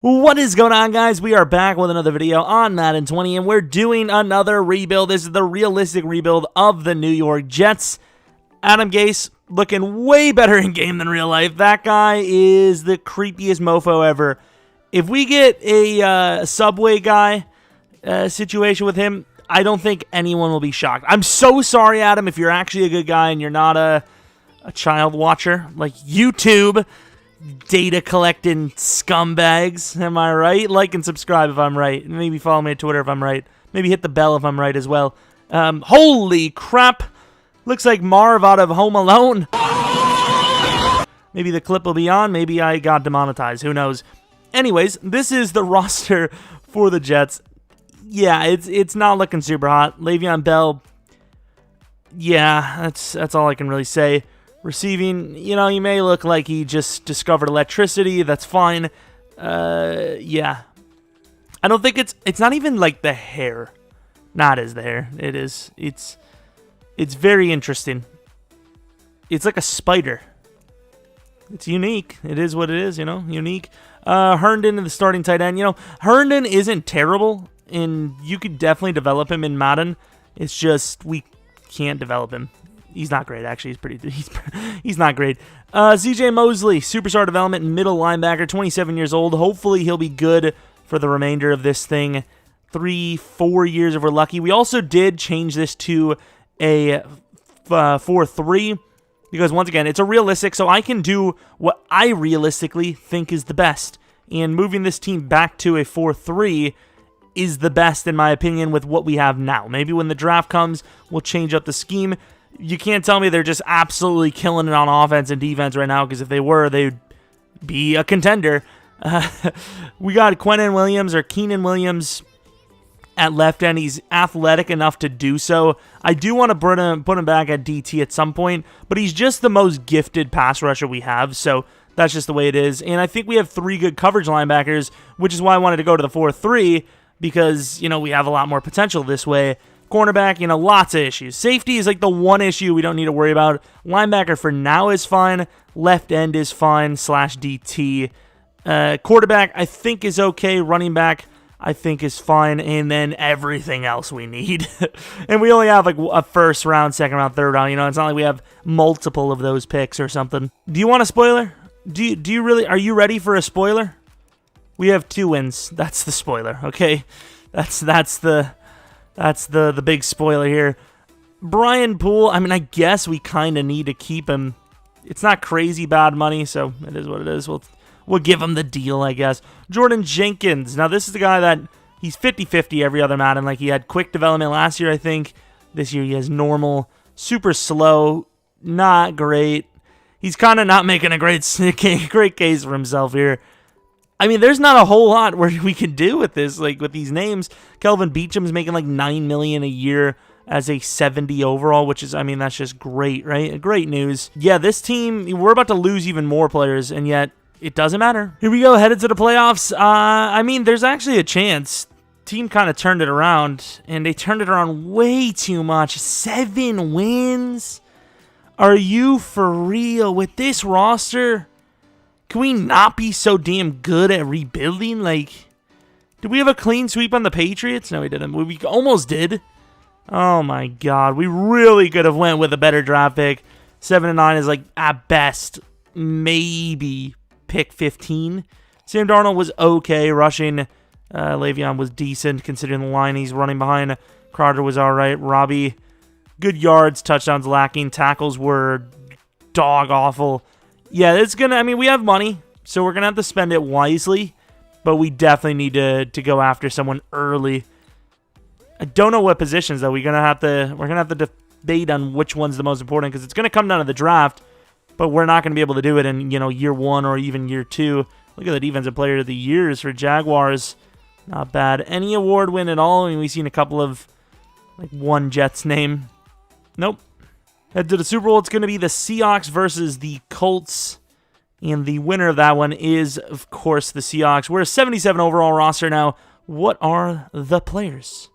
What is going on, guys? We are back with another video on Madden 20, and we're doing another rebuild. This is the realistic rebuild of the New York Jets. Adam Gase looking way better in game than real life. That guy is the creepiest mofo ever. If we get a Subway guy situation with him, I don't think anyone will be shocked. I'm so sorry, Adam, if you're actually a good guy and you're not a child watcher like YouTube. Data collecting scumbags, am I right? Like and subscribe if I'm right. Maybe follow me on Twitter if I'm right. Maybe hit the bell if I'm right as well. Holy crap! Looks like Marv out of Home Alone. Maybe the clip will be on. Maybe I got demonetized. Who knows? Anyways, this is the roster for the Jets. Yeah, it's not looking super hot. Le'Veon Bell. Yeah, that's all I can really say. Receiving, you know, he may look like he just discovered electricity. That's fine. Yeah. I don't think it's not even like the hair. Not as the hair. It is. It's very interesting. It's like a spider. It's unique. It is what it is, you know, unique. Herndon in the starting tight end. You know, Herndon isn't terrible, and you could definitely develop him in Madden. It's just we can't develop him. He's not great, actually. He's not great. CJ Mosley, superstar development, middle linebacker, 27 years old. Hopefully he'll be good for the remainder of this thing. 3-4 years if we're lucky. We also did change this to a 4-3 because, once again, it's a realistic, so I can do what I realistically think is the best. And moving this team back to a 4-3 is the best, in my opinion, with what we have now. Maybe when the draft comes, we'll change up the scheme. You can't tell me they're just absolutely killing it on offense and defense right now, because if they were, they'd be a contender. We got Keenan Williams at left end. He's athletic enough to do so. I do want to put him back at DT at some point, but he's just the most gifted pass rusher we have, so that's just the way it is. And I think we have 3 good coverage linebackers, which is why I wanted to go to the 4-3, because, you know, we have a lot more potential this way. Cornerback, you know, lots of issues. Safety is like the one issue we don't need to worry about. Linebacker for now is fine. Left end is fine, /DT. Quarterback, I think, is okay. Running back, I think, is fine. And then everything else we need. And we only have like a first round, second round, third round. You know, it's not like we have multiple of those picks or something. Do you want a spoiler? Do you really? Are you ready for a spoiler? We have 2 wins. That's the spoiler, okay? That's the big spoiler here. Brian Poole, I mean, I guess we kind of need to keep him. It's not crazy bad money, so it is what it is. We'll give him the deal, I guess. Jordan Jenkins. Now, this is the guy that he's 50-50 every other Madden. Like, he had quick development last year, I think. This year he has normal, super slow, not great. He's kind of not making a great case for himself here. I mean, there's not a whole lot where we can do with this, like with these names. Kelvin Beacham's making like $9 million a year as a 70 overall, which is, I mean, that's just great, right? Great news. Yeah, this team, we're about to lose even more players, and yet it doesn't matter. Here we go, headed to the playoffs. I mean, there's actually a chance. Team kind of turned it around, and they turned it around way too much. 7 wins? Are you for real? With this roster? Can we not be so damn good at rebuilding? Like, did we have a clean sweep on the Patriots? No, we didn't. We almost did. Oh, my God. We really could have went with a better draft pick. 7-9 is, like, at best, maybe pick 15. Sam Darnold was okay. Rushing, Le'Veon was decent, considering the line he's running behind. Crowder was all right. Robbie, good yards. Touchdowns lacking. Tackles were dog-awful. Yeah, it's going to, I mean, we have money, so we're going to have to spend it wisely, but we definitely need to go after someone early. I don't know what positions, though. We're going to have to debate on which one's the most important, because it's going to come down to the draft, but we're not going to be able to do it in, you know, year 1 or even year 2. Look at the defensive player of the years for Jaguars. Not bad. Any award win at all? I mean, we've seen a couple of, like, one Jets name. Nope. Head to the Super Bowl. It's going to be the Seahawks versus the Colts. And the winner of that one is, of course, the Seahawks. We're a 77 overall roster now. What are the players?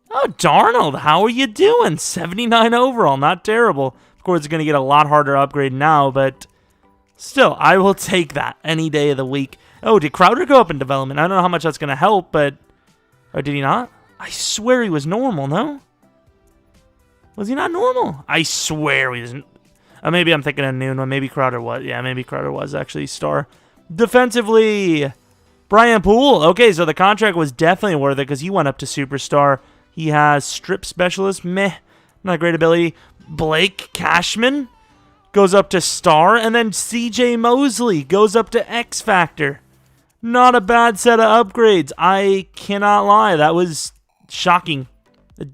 Oh, Darnold, how are you doing? 79 overall. Not terrible. Of course, it's going to get a lot harder to upgrade now, but still, I will take that any day of the week. Oh, did Crowder go up in development? I don't know how much that's going to help, but... Or did he not? I swear he was normal, no? Was he not normal? I swear he wasn't. Maybe I'm thinking of a noon one. Maybe Crowder was. Yeah, maybe Crowder was actually star. Defensively, Brian Poole. Okay, so the contract was definitely worth it because he went up to superstar. He has strip specialist. Meh. Not great ability. Blake Cashman goes up to star. And then CJ Mosley goes up to X Factor. Not a bad set of upgrades. I cannot lie. That was shocking.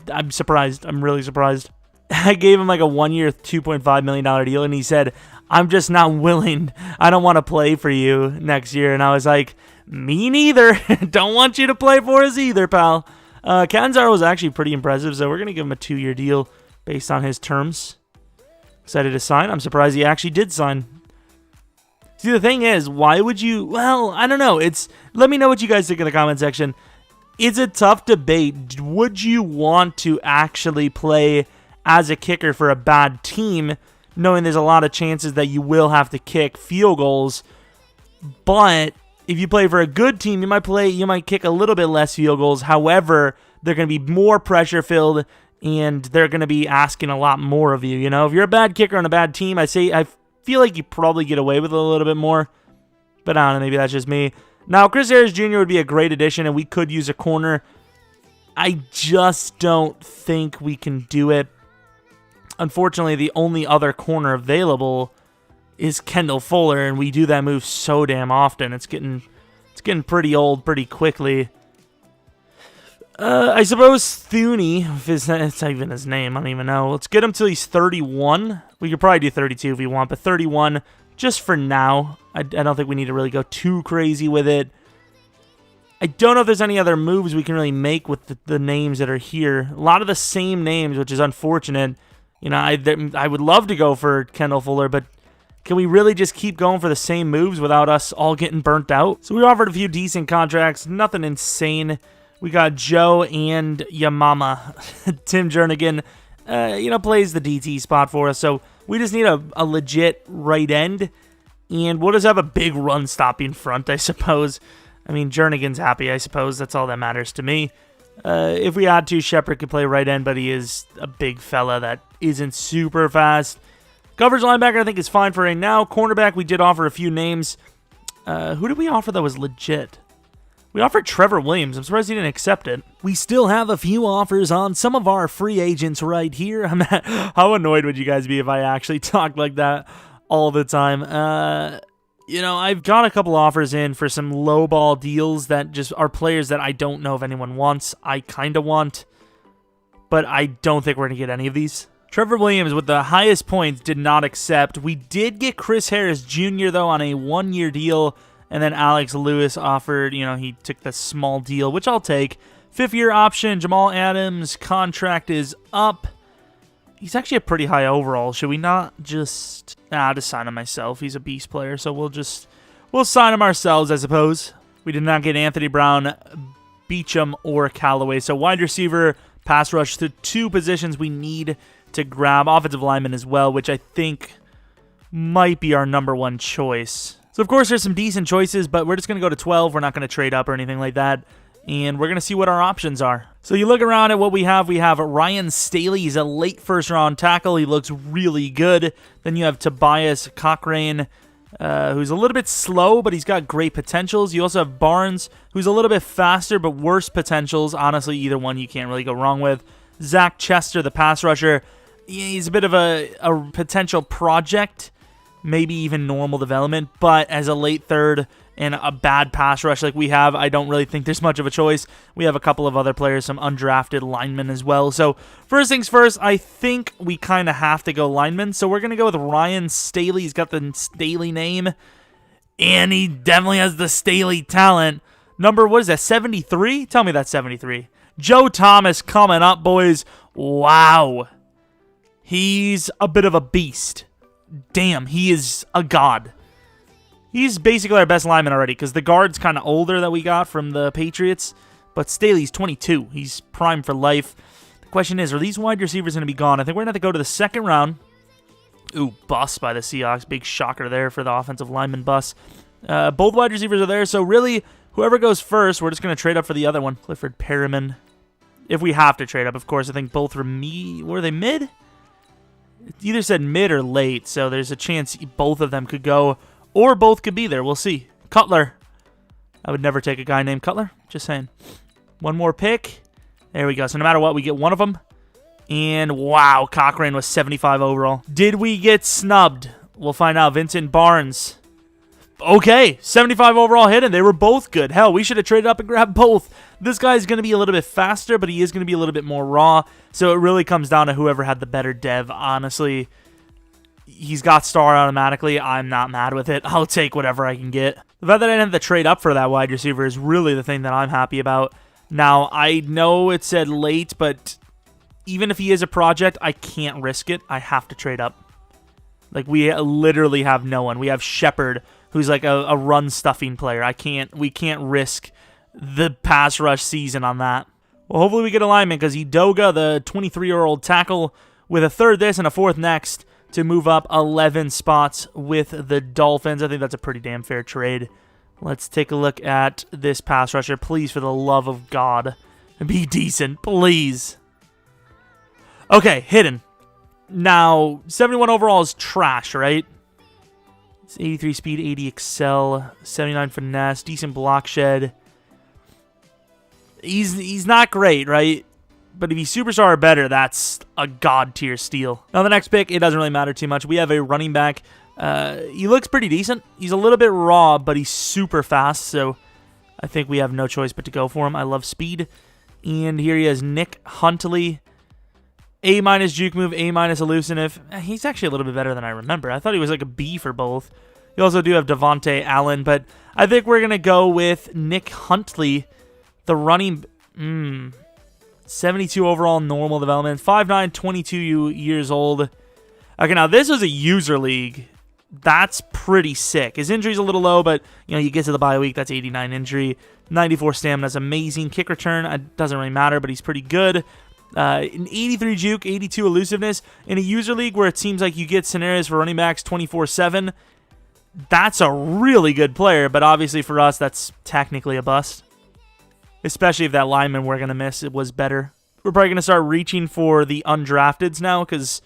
I'm surprised. I'm really surprised. I gave him like a 1-year, $2.5 million deal, and he said, I'm just not willing. I don't want to play for you next year. And I was like, me neither. Don't want you to play for us either, pal. Canzaro was actually pretty impressive, so we're going to give him a 2-year deal based on his terms. Excited to sign. I'm surprised he actually did sign. See, the thing is, why would you... Well, I don't know. Let me know what you guys think in the comment section. It's a tough debate. Would you want to actually play as a kicker for a bad team, knowing there's a lot of chances that you will have to kick field goals? But if you play for a good team, you might kick a little bit less field goals. However, they're going to be more pressure filled, and they're going to be asking a lot more of you. You know, if you're a bad kicker on a bad team, I feel like you probably get away with it a little bit more. But I don't know, maybe that's just me. Now, Chris Harris Jr. would be a great addition, and we could use a corner. I just don't think we can do it. Unfortunately, the only other corner available is Kendall Fuller, and we do that move so damn often. It's getting pretty old pretty quickly. I suppose Thuney, if it's not even his name, I don't even know. Let's get him till he's 31. We could probably do 32 if we want, but 31 just for now. I don't think we need to really go too crazy with it. I don't know if there's any other moves we can really make with the names that are here. A lot of the same names, which is unfortunate. You know, I would love to go for Kendall Fuller, but can we really just keep going for the same moves without us all getting burnt out? So we offered a few decent contracts, nothing insane. We got Joe and Yamama. Tim Jernigan, plays the DT spot for us, so we just need a legit right end. And we'll just have a big run stopping front, I suppose. I mean, Jernigan's happy, I suppose. That's all that matters to me. If we had to, Shepard could play right end, but he is a big fella that isn't super fast. Coverage linebacker, I think, is fine for right now. Cornerback, we did offer a few names. Who did we offer that was legit? We offered Trevor Williams. I'm surprised he didn't accept it. We still have a few offers on some of our free agents right here. How annoyed would you guys be if I actually talked like that all the time? I've got a couple offers in for some lowball deals that just are players that I don't know if anyone wants. I kind of want, but I don't think we're going to get any of these. Trevor Williams with the highest points did not accept. We did get Chris Harris Jr., though, on a 1-year deal, and then Alex Lewis offered, he took the small deal, which I'll take. 5th-year option, Jamal Adams' contract is up. He's actually a pretty high overall. Should we not just... I'll just sign him myself. He's a beast player, so we'll sign him ourselves, I suppose. We did not get Anthony Brown, Beecham, or Callaway. So wide receiver, pass rush, the 2 positions we need to grab. Offensive lineman as well, which I think might be our number 1 choice. So, of course, there's some decent choices, but we're just going to go to 12. We're not going to trade up or anything like that. And we're going to see what our options are. So you look around at what we have. We have Ryan Staley. He's a late first-round tackle. He looks really good. Then you have Tobias Cochrane, who's a little bit slow, but he's got great potentials. You also have Barnes, who's a little bit faster, but worse potentials. Honestly, either one you can't really go wrong with. Zach Chester, the pass rusher. He's a bit of a potential project, maybe even normal development, but as a late third and a bad pass rush like we have, I don't really think there's much of a choice. We have a couple of other players, some undrafted linemen as well. So first things first, I think we kind of have to go linemen. So we're going to go with Ryan Staley. He's got the Staley name, and he definitely has the Staley talent. Number, what is that, 73? Tell me that's 73. Joe Thomas coming up, boys. Wow. He's a bit of a beast. Damn, he is a god. He's basically our best lineman already because the guard's kind of older that we got from the Patriots, but Staley's 22. He's primed for life. The question is, are these wide receivers going to be gone? I think we're going to have to go to the 2nd round. Ooh, bust by the Seahawks. Big shocker there for the offensive lineman bust. Both wide receivers are there, so really, whoever goes first, we're just going to trade up for the other one. Clifford Perriman. If we have to trade up, of course. I think both were were they mid? It either said mid or late, so there's a chance both of them could go, or both could be there. We'll see. Cutler. I would never take a guy named Cutler. Just saying. One more pick. There we go. So no matter what, we get one of them. And wow, Cochrane was 75 overall. Did we get snubbed? We'll find out. Vincent Barnes. Okay, 75 overall hit, and they were both good. Hell, we should have traded up and grabbed both. This guy's going to be a little bit faster, but he is going to be a little bit more raw. So it really comes down to whoever had the better dev, honestly. He's got star automatically. I'm not mad with it. I'll take whatever I can get. The fact that I didn't have to trade up for that wide receiver is really the thing that I'm happy about. Now, I know it said late, but even if he is a project, I can't risk it. I have to trade up. Like, we literally have no one. We have Shepard, who's like a run-stuffing player. We can't risk the pass rush season on that. Well, hopefully we get alignment, because Edoga, the 23-year-old tackle, with a third this and a fourth next, to move up 11 spots with the Dolphins. I think that's a pretty damn fair trade. Let's take a look at this pass rusher. Please, for the love of God, be decent, please. Okay, hidden. Now, 71 overall is trash, right? It's 83 speed, 80 excel, 79 finesse, decent block shed. He's not great, right? But if he's superstar or better, that's a god tier steal. Now, the next pick, it doesn't really matter too much. We have a running back. He looks pretty decent. He's a little bit raw, but he's super fast, so I think we have no choice but to go for him. I love speed. And here he is, Nick Huntley. A- juke move, A- elusive. He's actually a little bit better than I remember. I thought he was like a B for both. You also do have Devontae Allen, but I think we're going to go with Nick Huntley, the running... 72 overall normal development, 5'9", 22 years old. Okay, now this was a user league. That's pretty sick. His injury's a little low, but you get to the bye week, that's 89 injury. 94 stamina is amazing. Kick return, it doesn't really matter, but he's pretty good. An 83 juke, 82 elusiveness. In a user league where it seems like you get scenarios for running backs 24/7, that's a really good player, but obviously for us, that's technically a bust. Especially if that lineman we're going to miss, it was better. We're probably going to start reaching for the undrafteds now, because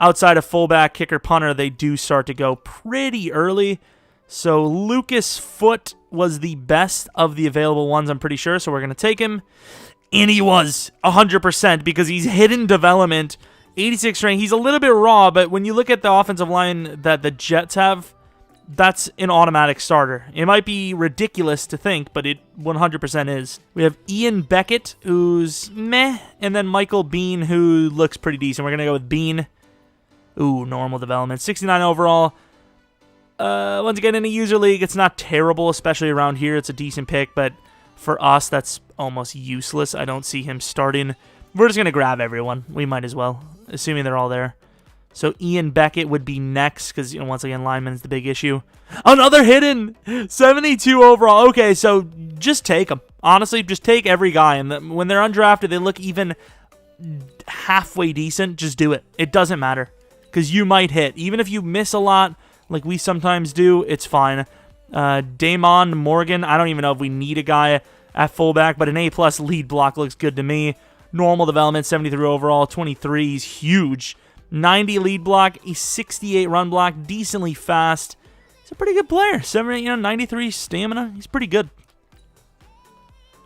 outside of fullback, kicker, punter, they do start to go pretty early. So Lucas Foote was the best of the available ones, I'm pretty sure, so we're going to take him. And he was 100% because he's hidden development, 86 strength. He's a little bit raw, but when you look at the offensive line that the Jets have, that's an automatic starter. It might be ridiculous to think, but it 100% is. We have Ian Beckett, who's meh, and then Michael Bean, who looks pretty decent. We're going to go with Bean. Ooh, normal development. 69 overall. Once again, in a user league, it's not terrible, especially around here. It's a decent pick, but for us, that's almost useless. I don't see him starting. We're just going to grab everyone. We might as well, assuming they're all there. So Ian Beckett would be next because, once again, lineman's the big issue. Another hidden! 72 overall. Okay, so just take them. Honestly, just take every guy. And when they're undrafted, they look even halfway decent. Just do it. It doesn't matter because you might hit. Even if you miss a lot, like we sometimes do, it's fine. Damon Morgan, I don't even know if we need a guy at fullback, but an A+ lead block looks good to me. Normal development, 73 overall, 23. He's huge. 90 lead block, a 68 run block, decently fast. He's a pretty good player. 93 stamina. He's pretty good.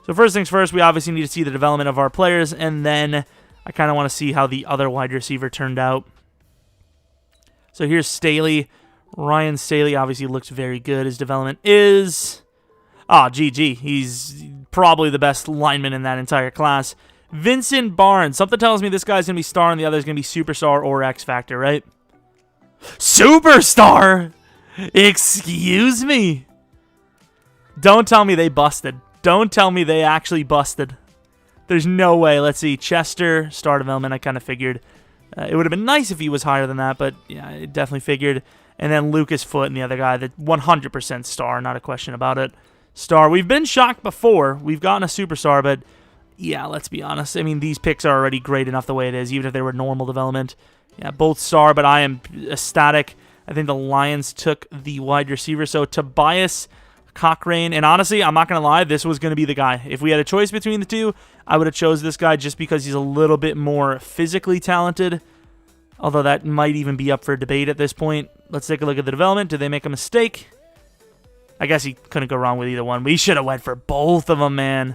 So first things first, we obviously need to see the development of our players, and then I kind of want to see how the other wide receiver turned out. So here's Staley. Ryan Staley obviously looks very good. His development is... GG. He's probably the best lineman in that entire class. Vincent Barnes. Something tells me this guy's going to be star and the other's going to be superstar or X Factor, right? Superstar? Excuse me? Don't tell me they busted. Don't tell me they actually busted. There's no way. Let's see. Chester, star development, I kind of figured. It would have been nice if he was higher than that, but yeah, I definitely figured. And then Lucas Foote and the other guy, the 100% star, not a question about it. Star. We've been shocked before. We've gotten a superstar, but yeah, let's be honest. I mean, these picks are already great enough the way it is, even if they were normal development. Yeah, both star, but I am ecstatic. I think the Lions took the wide receiver. So Tobias Cochrane, and honestly, I'm not going to lie, this was going to be the guy. If we had a choice between the two, I would have chose this guy just because he's a little bit more physically talented, although that might even be up for debate at this point. Let's take a look at the development. Did they make a mistake? I guess he couldn't go wrong with either one. We should have went for both of them, man.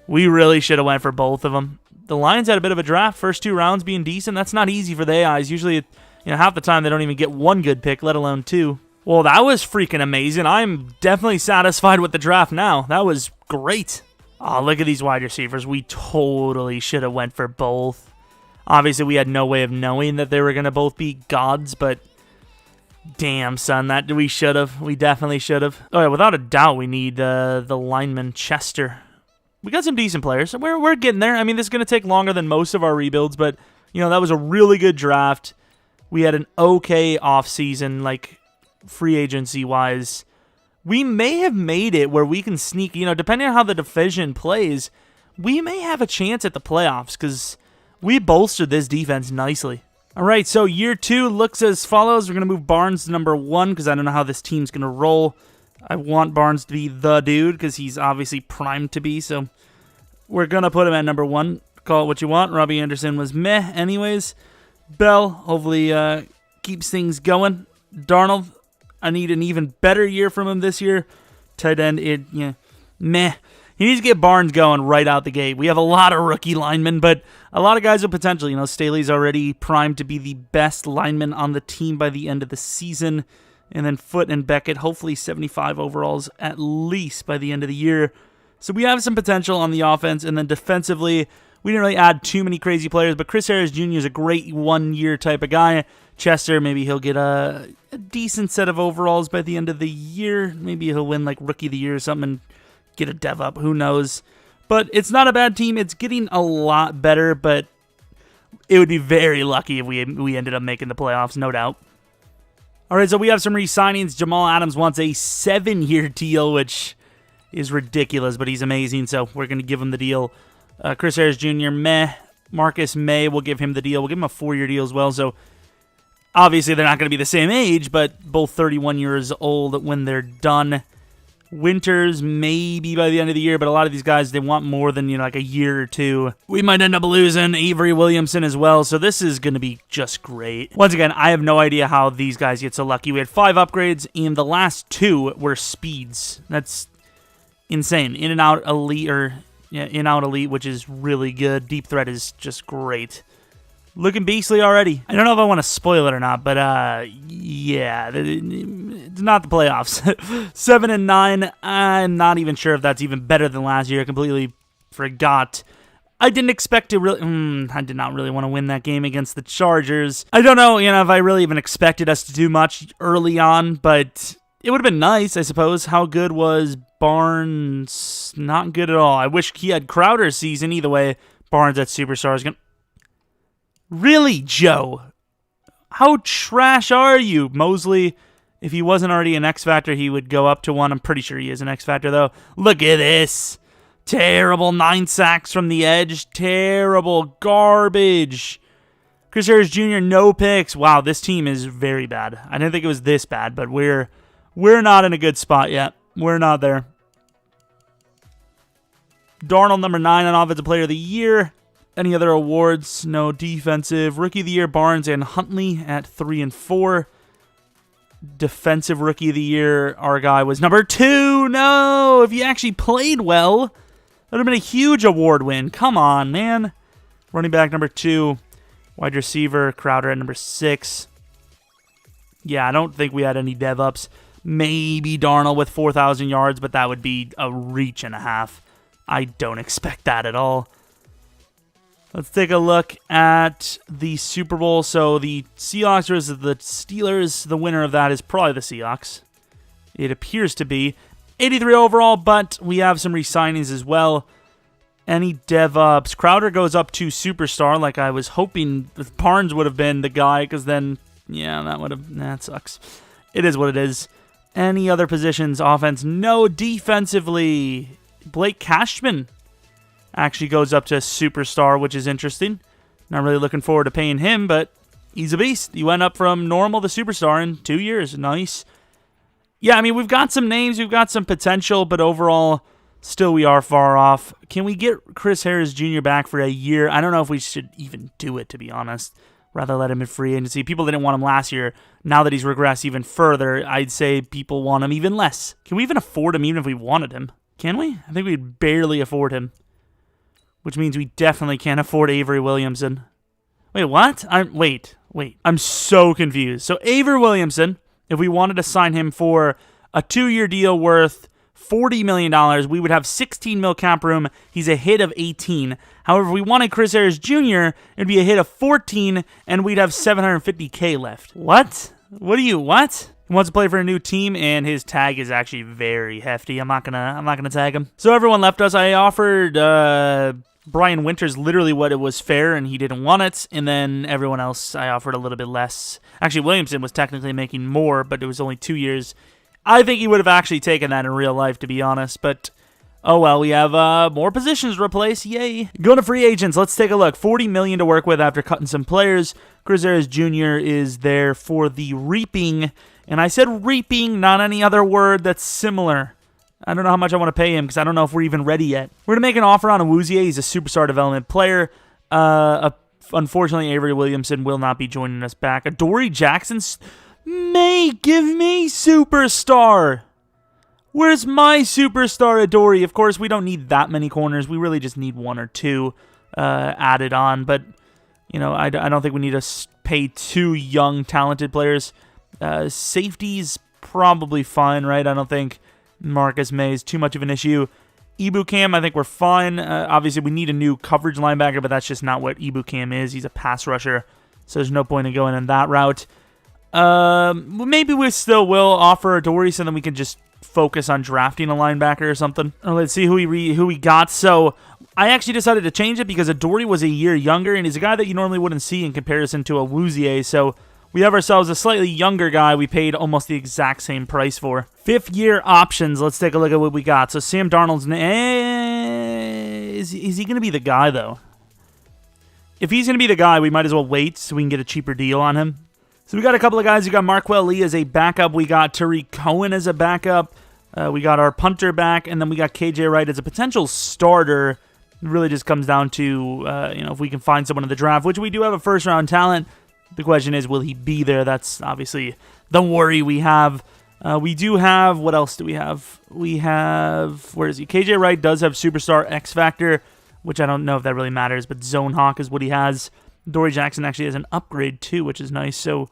We really should have went for both of them. The Lions had a bit of a draft, first 2 rounds being decent. That's not easy for the AIs. Usually, half the time they don't even get 1 good pick, let alone 2. Well, that was freaking amazing. I'm definitely satisfied with the draft now. That was great. Oh, look at these wide receivers. We totally should have went for both. Obviously, we had no way of knowing that they were going to both be gods, but damn, son, that we should have. We definitely should have. Oh, yeah, without a doubt, we need the lineman Chester. We got some decent players. We're getting there. I mean, this is going to take longer than most of our rebuilds, but, that was a really good draft. We had an okay offseason, like, free agency-wise. We may have made it where we can sneak, depending on how the division plays, we may have a chance at the playoffs because we bolstered this defense nicely. All right, so year 2 looks as follows. We're going to move Barnes to number 1 because I don't know how this team's going to roll. I want Barnes to be the dude because he's obviously primed to be, so we're going to put him at number 1. Call it what you want. Robbie Anderson was meh anyways. Bell, hopefully keeps things going. Darnold, I need an even better year from him this year. Tight end, meh. He needs to get Barnes going right out the gate. We have a lot of rookie linemen, but a lot of guys with potential. Staley's already primed to be the best lineman on the team by the end of the season. And then Foote and Beckett, hopefully 75 overalls at least by the end of the year. So we have some potential on the offense. And then defensively, we didn't really add too many crazy players, but Chris Harris Jr. is a great one-year type of guy. Chester, maybe he'll get a decent set of overalls by the end of the year. Maybe he'll win like Rookie of the Year or something and get a dev up. Who knows? But it's not a bad team. It's getting a lot better, but it would be very lucky if we ended up making the playoffs, no doubt. All right, so we have some re-signings. Jamal Adams wants a 7-year deal, which is ridiculous, but he's amazing, so we're going to give him the deal. Chris Harris Jr., meh. Marcus May, we'll give him the deal. We'll give him a 4-year deal as well, so obviously they're not going to be the same age, but both 31 years old when they're done. Winters, maybe by the end of the year, but a lot of these guys, they want more than, like a year or 2. We might end up losing Avery Williamson as well, so this is going to be just great. Once again, I have no idea how these guys get so lucky. We had 5 upgrades, and the last 2 were speeds. That's insane. In and out elite, which is really good. Deep threat is just great. Looking beastly already. I don't know if I want to spoil it or not, but yeah, it's not the playoffs. 7-9. I'm not even sure if that's even better than last year. I completely forgot. I didn't expect to really. I did not really want to win that game against the Chargers. I don't know, if I really even expected us to do much early on, but it would have been nice, I suppose. How good was Barnes? Not good at all. I wish he had Crowder's season. Either way, Barnes at Superstar is going to. Really, Joe? How trash are you? Mosley, if he wasn't already an X Factor, he would go up to 1. I'm pretty sure he is an X Factor, though. Look at this. Terrible 9 sacks from the edge. Terrible garbage. Chris Harris Jr., no picks. Wow, this team is very bad. I didn't think it was this bad, but we're not in a good spot yet. We're not there. Darnold, number 9 on Offensive Player of the Year. Any other awards? No. Defensive Rookie of the Year, Barnes and Huntley at 3 and 4. Defensive Rookie of the Year, our guy was number 2. No, if he actually played well, that would have been a huge award win. Come on, man. Running back number 2. Wide receiver, Crowder at number 6. Yeah, I don't think we had any dev ups. Maybe Darnold with 4,000 yards, but that would be a reach and a half. I don't expect that at all. Let's take a look at the Super Bowl. So the Seahawks versus the Steelers. The winner of that is probably the Seahawks. It appears to be. 83 overall, but we have some re-signings as well. Any dev-ups? Crowder goes up to Superstar, like I was hoping Barnes would have been the guy, because then, yeah, that sucks. It is what it is. Any other positions? Offense? No. Defensively, Blake Cashman actually goes up to Superstar, which is interesting. Not really looking forward to paying him, but He's a beast. He went up from normal to superstar in 2 years. Nice. Yeah, I mean, we've got some names. We've got some potential, but overall, still we are far off. Can we get Chris Harris Jr. back for a year? I don't know if we should even do it, to be honest. Rather let him in free agency. People didn't want him last year. Now that he's regressed even further, I'd say people want him even less. Can we even afford him even if we wanted him? Can we? I think we'd barely afford him. Which means we definitely can't afford Avery Williamson. Wait, what? Wait. I'm so confused. So Avery Williamson, if we wanted to sign him for a 2-year deal worth $40 million, we would have $16 million cap room. He's a hit of 18. However, if we wanted Chris Harris Jr., it'd be a hit of 14, and we'd have $750K left. What? What? He wants to play for a new team, and his tag is actually very hefty. I'm not gonna tag him. So everyone left us. I offered Brian Winters literally what it was fair, and he didn't want it. And then everyone else, I offered a little bit less. Actually, Williamson was technically making more, but it was only 2 years. I think he would have actually taken that in real life, to be honest, but oh well, we have more positions to replace, yay. Going to free agents, let's take a look. $40 million to work with after cutting some players. Chris Harris Jr. is there for the reaping, and I said reaping, not any other word that's similar. I don't know how much I want to pay him because I don't know if we're even ready yet. We're going to make an offer on Awuzie. He's a superstar development player. Unfortunately, Avery Williamson will not be joining us back. Adoree Jackson's... May, give me superstar. Where's my superstar, Adoree? Of course, we don't need that many corners. We really just need 1 or 2 added on. But, you know, I don't think we need to pay 2 young, talented players. Safety's probably fine, right? I don't think Marcus May is too much of an issue. Ibukam, I think we're fine. Obviously, we need a new coverage linebacker, but that's just not what Ibukam is. He's a pass rusher, so there's no point in going in that route. Maybe we still will offer Adoree so then we can just focus on drafting a linebacker or something. Let's see who we got. So I actually decided to change it because Adoree was a year younger, and he's a guy that you normally wouldn't see in comparison to Awuzie. So we have ourselves a slightly younger guy we paid almost the exact same price for. 5th-year options. Let's take a look at what we got. So Sam Darnold's... Is he going to be the guy, though? If he's going to be the guy, we might as well wait so we can get a cheaper deal on him. So we got a couple of guys. We got Marquel Lee as a backup. We got Tariq Cohen as a backup. We got our punter back, and then we got KJ Wright as a potential starter. It really just comes down to if we can find someone in the draft, which we do have a first-round talent. The question is, will he be there? That's obviously the worry we have. We do have, what else do we have? We have, where is he? KJ Wright does have Superstar X Factor, which I don't know if that really matters, but Zone Hawk is what he has. Adoree Jackson actually has an upgrade too, which is nice. So,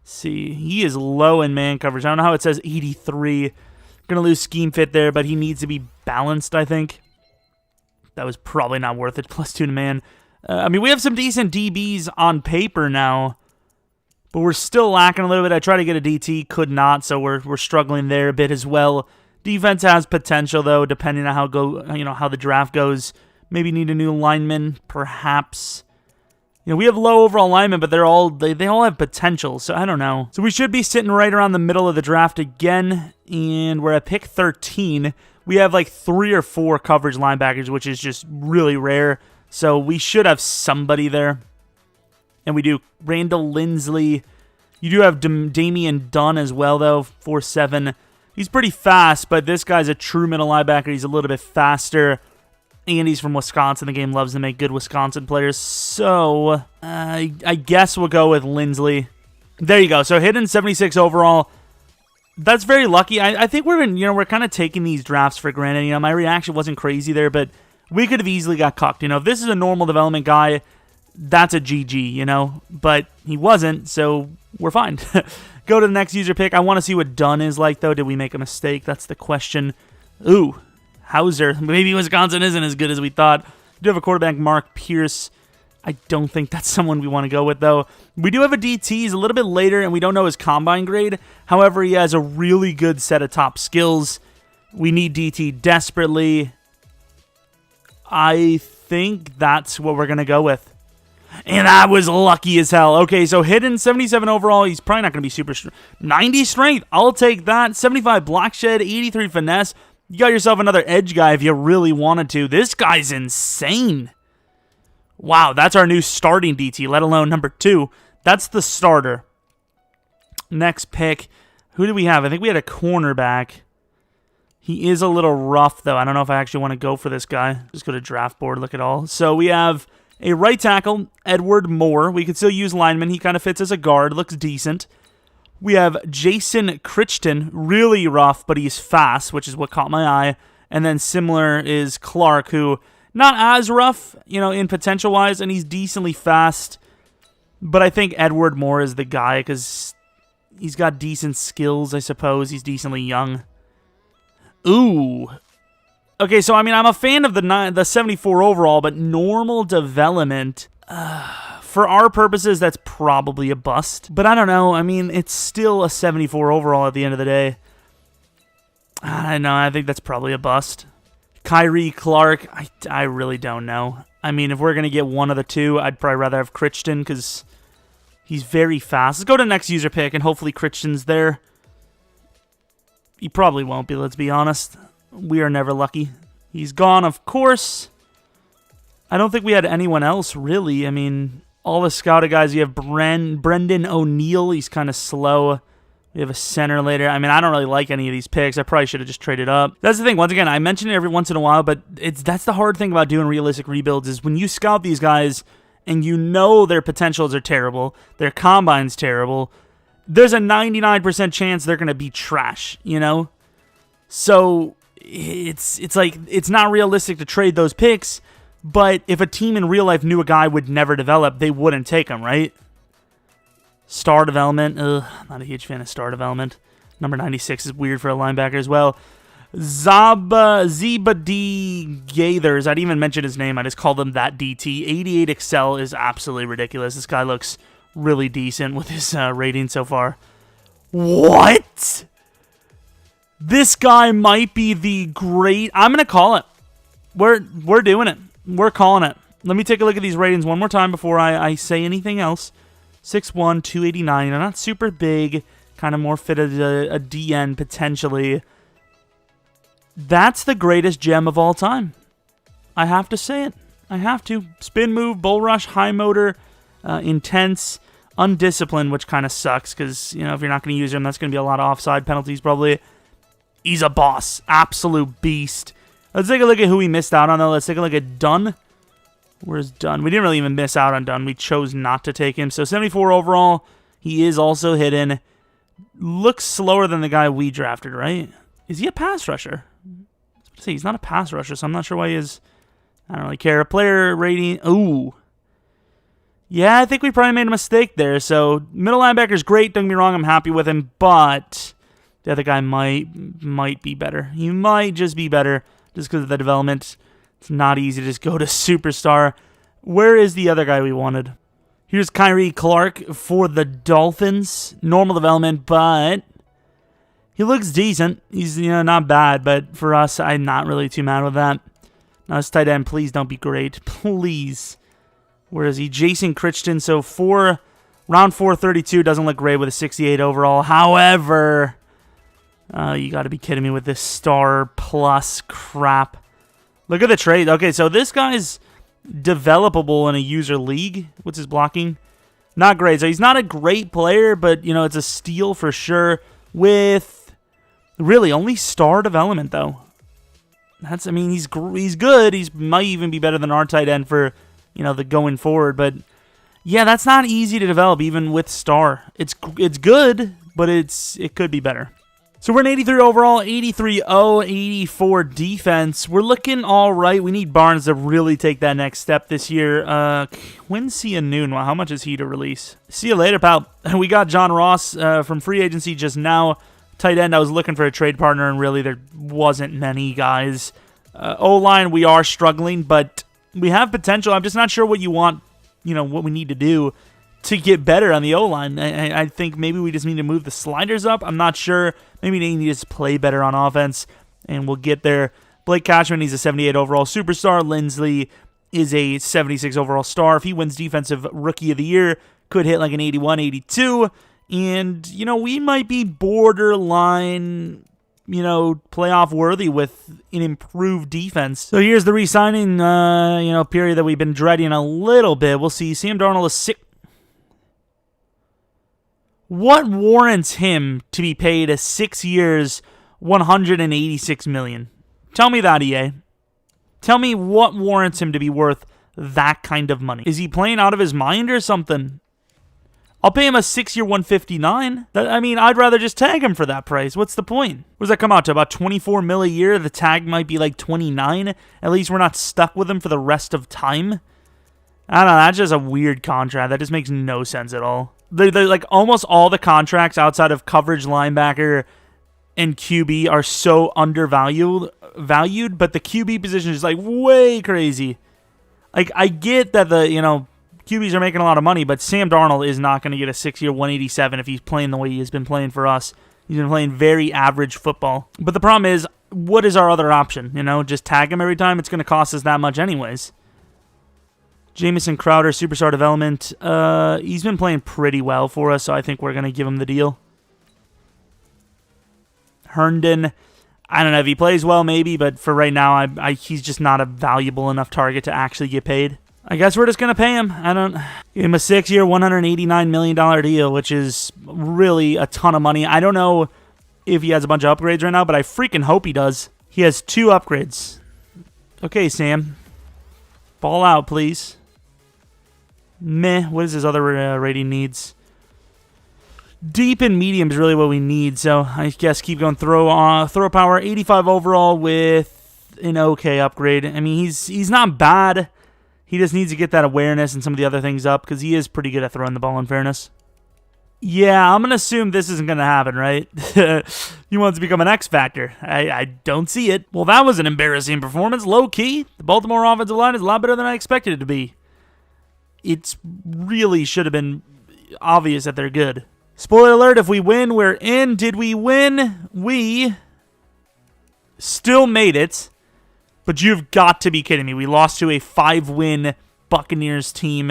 see, he is low in man coverage. I don't know how it says 83. Going to lose scheme fit there, but he needs to be balanced, I think. That was probably not worth it, +2 to man. I mean, we have some decent DBs on paper now, but we're still lacking a little bit. I tried to get a DT, could not, so we're struggling there a bit as well. Defense has potential, though, depending on how the draft goes. Maybe need a new lineman, perhaps. You know, we have low overall linemen, but they all have potential, so I don't know. So we should be sitting right around the middle of the draft again, and we're at pick 13. We have like 3 or 4 coverage linebackers, which is just really rare. So we should have somebody there. And we do. Randall Lindsley. You do have Damian Dunn as well, though, 4'7". He's pretty fast, but this guy's a true middle linebacker. He's a little bit faster. And he's from Wisconsin. The game loves to make good Wisconsin players. So, I guess we'll go with Lindsley. There you go. So, hitting 76 overall. That's very lucky. I think we're kind of taking these drafts for granted. You know, my reaction wasn't crazy there, but we could have easily got cucked. You know, if this is a normal development guy, that's a GG, you know. But he wasn't, so we're fine. Go to the next user pick. I want to see what Dunn is like, though. Did we make a mistake? That's the question. Ooh. Hauser. Maybe Wisconsin isn't as good as we thought. We do have a quarterback, Mark Pierce. I don't think that's someone we want to go with, though. We do have a DT. He's a little bit later, and we don't know his combine grade. However, he has a really good set of top skills. We need DT desperately. I think that's what we're going to go with. And I was lucky as hell. Okay, so hidden 77 overall. He's probably not going to be super strong. 90 strength. I'll take that. 75 block shed. 83 finesse. You got yourself another edge guy if you really wanted to. This guy's insane. Wow, that's our new starting DT, let alone number 2. That's the starter. Next pick. Who do we have? I think we had a cornerback. He is a little rough, though. I don't know if I actually want to go for this guy. Just go to draft board, look at all. So we have a right tackle, Edward Moore. We could still use lineman. He kind of fits as a guard. Looks decent. We have Jason Crichton. Really rough, but he's fast, which is what caught my eye. And then similar is Clark, who not as rough, in potential-wise, and he's decently fast. But I think Edward Moore is the guy because he's got decent skills, I suppose. He's decently young. Ooh. Okay, so, I'm a fan of the 74 overall, but normal development, for our purposes, that's probably a bust. But I don't know. It's still a 74 overall at the end of the day. I don't know. I think that's probably a bust. Kyrie Clark, I really don't know. If we're going to get one of the two, I'd probably rather have Crichton because he's very fast. Let's go to the next user pick, and hopefully Crichton's there. He probably won't be, let's be honest. We are never lucky. He's gone, of course. I don't think we had anyone else, really. All the scouted guys, you have Brendan O'Neill. He's kind of slow. We have a center later. I don't really like any of these picks. I probably should have just traded up. That's the thing. Once again, I mention it every once in a while, but that's the hard thing about doing realistic rebuilds is when you scout these guys and their potentials are terrible, their combine's terrible, there's a 99% chance they're going to be trash, So it's like it's not realistic to trade those picks, but if a team in real life knew a guy would never develop, they wouldn't take him, right? Star development, not a huge fan of star development. Number 96 is weird for a linebacker as well. Zebedee Gaithers, I didn't even mention his name, I just called him that DT. 88 Excel is absolutely ridiculous. This guy looks really decent with his rating so far. What? This guy might be the great... I'm going to call it. We're doing it. We're calling it. Let me take a look at these ratings one more time before I say anything else. 6'1", 289. Not super big. Kind of more fitted a DN potentially. That's the greatest gem of all time. I have to say it. I have to. Spin move, bull rush, high motor, intense, undisciplined, which kind of sucks because, if you're not going to use him, that's going to be a lot of offside penalties probably. He's a boss. Absolute beast. Let's take a look at who we missed out on, though. Let's take a look at Dunn. Where's Dunn? We didn't really even miss out on Dunn. We chose not to take him. So 74 overall. He is also hidden. Looks slower than the guy we drafted, right? Is he a pass rusher? I was going to say, he's not a pass rusher, so I'm not sure why he is. I don't really care. Player rating. Ooh. Yeah, I think we probably made a mistake there. So middle linebacker's great. Don't get me wrong. I'm happy with him. But the other guy might be better. He might just be better just because of the development. It's not easy to just go to superstar. Where is the other guy we wanted? Here's Kyrie Clark for the Dolphins. Normal development, but he looks decent. He's, not bad, but for us, I'm not really too mad with that. Now, this tight end, please don't be great. Please. Where is he? Jason Crichton. So round 432 doesn't look great with a 68 overall. However, you got to be kidding me with this star plus crap. Look at the trade. Okay, so this guy's developable in a user league. What's his blocking? Not great. So he's not a great player, but, it's a steal for sure with really only star development, though. He's good. He might even be better than our tight end for, the going forward. But, yeah, that's not easy to develop even with star. It's good, but it could be better. So we're an 83 overall, 83-0, 84 defense. We're looking all right. We need Barnes to really take that next step this year. Quincy and Noon, how much is he to release? See you later, pal. We got John Ross from free agency just now. Tight end, I was looking for a trade partner, and really there wasn't many guys. O-line, we are struggling, but we have potential. I'm just not sure what you want, what we need to do to get better on the O-line. I think maybe we just need to move the sliders up. I'm not sure. Maybe they need to just play better on offense, and we'll get there. Blake Cashman, he's a 78 overall superstar. Lindsley is a 76 overall star. If he wins Defensive Rookie of the Year, could hit like an 81, 82. And, we might be borderline, playoff worthy with an improved defense. So here's the re-signing, period that we've been dreading a little bit. We'll see. Sam Darnold is sick. What warrants him to be paid 6 years, $186 million? Tell me that, EA. Tell me what warrants him to be worth that kind of money. Is he playing out of his mind or something? I'll pay him a 6-year $159. I mean, I'd rather just tag him for that price. What's the point? What does that come out to? About $24 million a year? The tag might be like $29. At least we're not stuck with him for the rest of time. I don't know. That's just a weird contract. That just makes no sense at all. They're like almost all the contracts outside of coverage linebacker and QB are so undervalued, but the QB position is like way crazy. Like, I get that QBs are making a lot of money, but Sam Darnold is not going to get a 6-year $187 if he's playing the way he has been playing for us. He's been playing very average football. But the problem is, what is our other option? Just tag him every time? It's going to cost us that much anyways. Jamison Crowder, Superstar Development. He's been playing pretty well for us, so I think we're going to give him the deal. Herndon, I don't know if he plays well, maybe, but for right now, he's just not a valuable enough target to actually get paid. I guess we're just going to pay him. Give him a 6-year, $189 million deal, which is really a ton of money. I don't know if he has a bunch of upgrades right now, but I freaking hope he does. He has 2 upgrades. Okay, Sam. Ball out, please. Meh. What is his other rating needs? Deep and medium is really what we need, so I guess keep going. Throw power, 85 overall with an okay upgrade. I mean, he's not bad. He just needs to get that awareness and some of the other things up because he is pretty good at throwing the ball, in fairness. Yeah, I'm going to assume this isn't going to happen, right? He wants to become an X Factor. I don't see it. Well, that was an embarrassing performance. Low-key, the Baltimore offensive line is a lot better than I expected it to be. It really should have been obvious that they're good. Spoiler alert, if we win, we're in. Did we win? We still made it. But you've got to be kidding me. We lost to a 5-win Buccaneers team.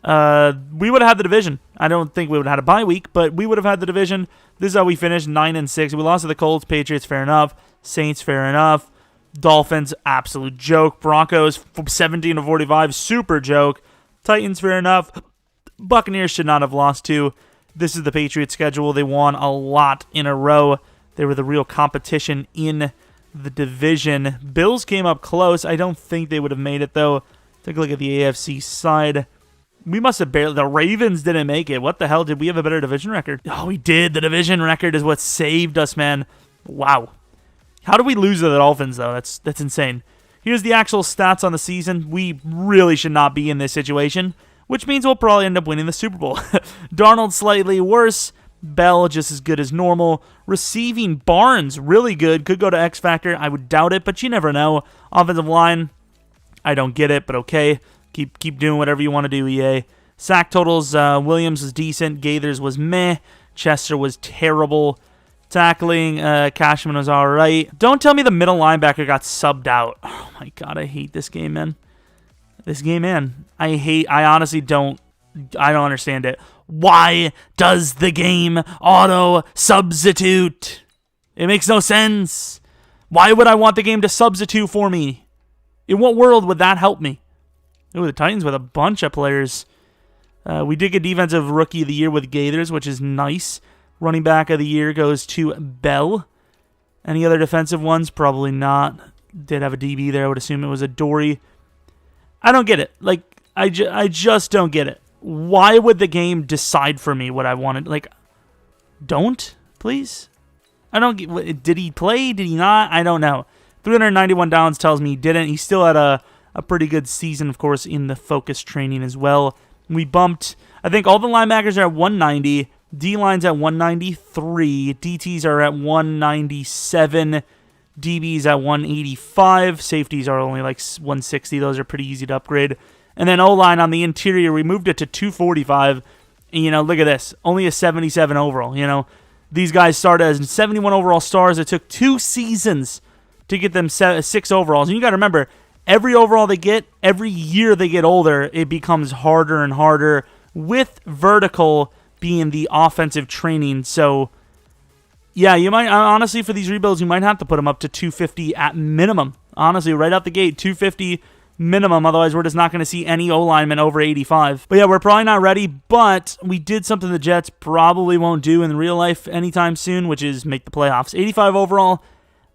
We would have had the division. I don't think we would have had a bye week, but we would have had the division. This is how we finished, 9-6. We lost to the Colts, Patriots, fair enough. Saints, fair enough. Dolphins, absolute joke. Broncos, 17-45, super joke. Titans, fair enough. Buccaneers should not have lost to. This is the Patriots schedule. They won a lot in a row. They were the real competition in the division. Bills came up close. I don't think they would have made it, though. Take a look at the AFC side. We must have barely... The Ravens didn't make it. What the hell? Did we have a better division record? Oh, we did. The division record is what saved us, man. Wow. How did we lose to the Dolphins, though? That's insane. Here's the actual stats on the season. We really should not be in this situation, which means we'll probably end up winning the Super Bowl. Darnold slightly worse. Bell just as good as normal. Receiving, Barnes really good. Could go to X Factor. I would doubt it, but you never know. Offensive line, I don't get it, but okay. Keep doing whatever you want to do, EA. Sack totals, Williams was decent. Gaithers was meh. Chester was terrible. Tackling, Cashman was all right. Don't tell me the middle linebacker got subbed out. Oh my god, I hate this game, man. I honestly don't understand it. Why does the game auto substitute? It makes no sense. Why would I want the game to substitute for me? In what world would that help me? Ooh, the Titans with a bunch of players. We did get Defensive Rookie of the Year with Gaithers, which is nice. Running Back of the Year goes to Bell. Any other defensive ones? Probably not. Did have a DB there. I would assume it was a Dory. I don't get it. Like, I just don't get it. Why would the game decide for me what I wanted? Like, don't, please? I don't get... Did he play? Did he not? I don't know. 391 downs tells me he didn't. He still had a pretty good season, of course, in the focus training as well. We bumped... I think all the linebackers are at 190. D-line's at 193. DTs are at 197. DBs at 185. Safeties are only like 160. Those are pretty easy to upgrade. And then O-line on the interior, we moved it to 245. And, look at this. Only a 77 overall. These guys started as 71 overall stars. It took 2 seasons to get them 6 overalls. And you got to remember, every overall they get, every year they get older, it becomes harder and harder with vertical being the offensive training. So, yeah, you might, honestly, for these rebuilds, you might have to put them up to 250 at minimum. Honestly, right out the gate, 250 minimum. Otherwise, we're just not going to see any O-linemen over 85. But yeah, we're probably not ready, but we did something the Jets probably won't do in real life anytime soon, which is make the playoffs. 85 overall.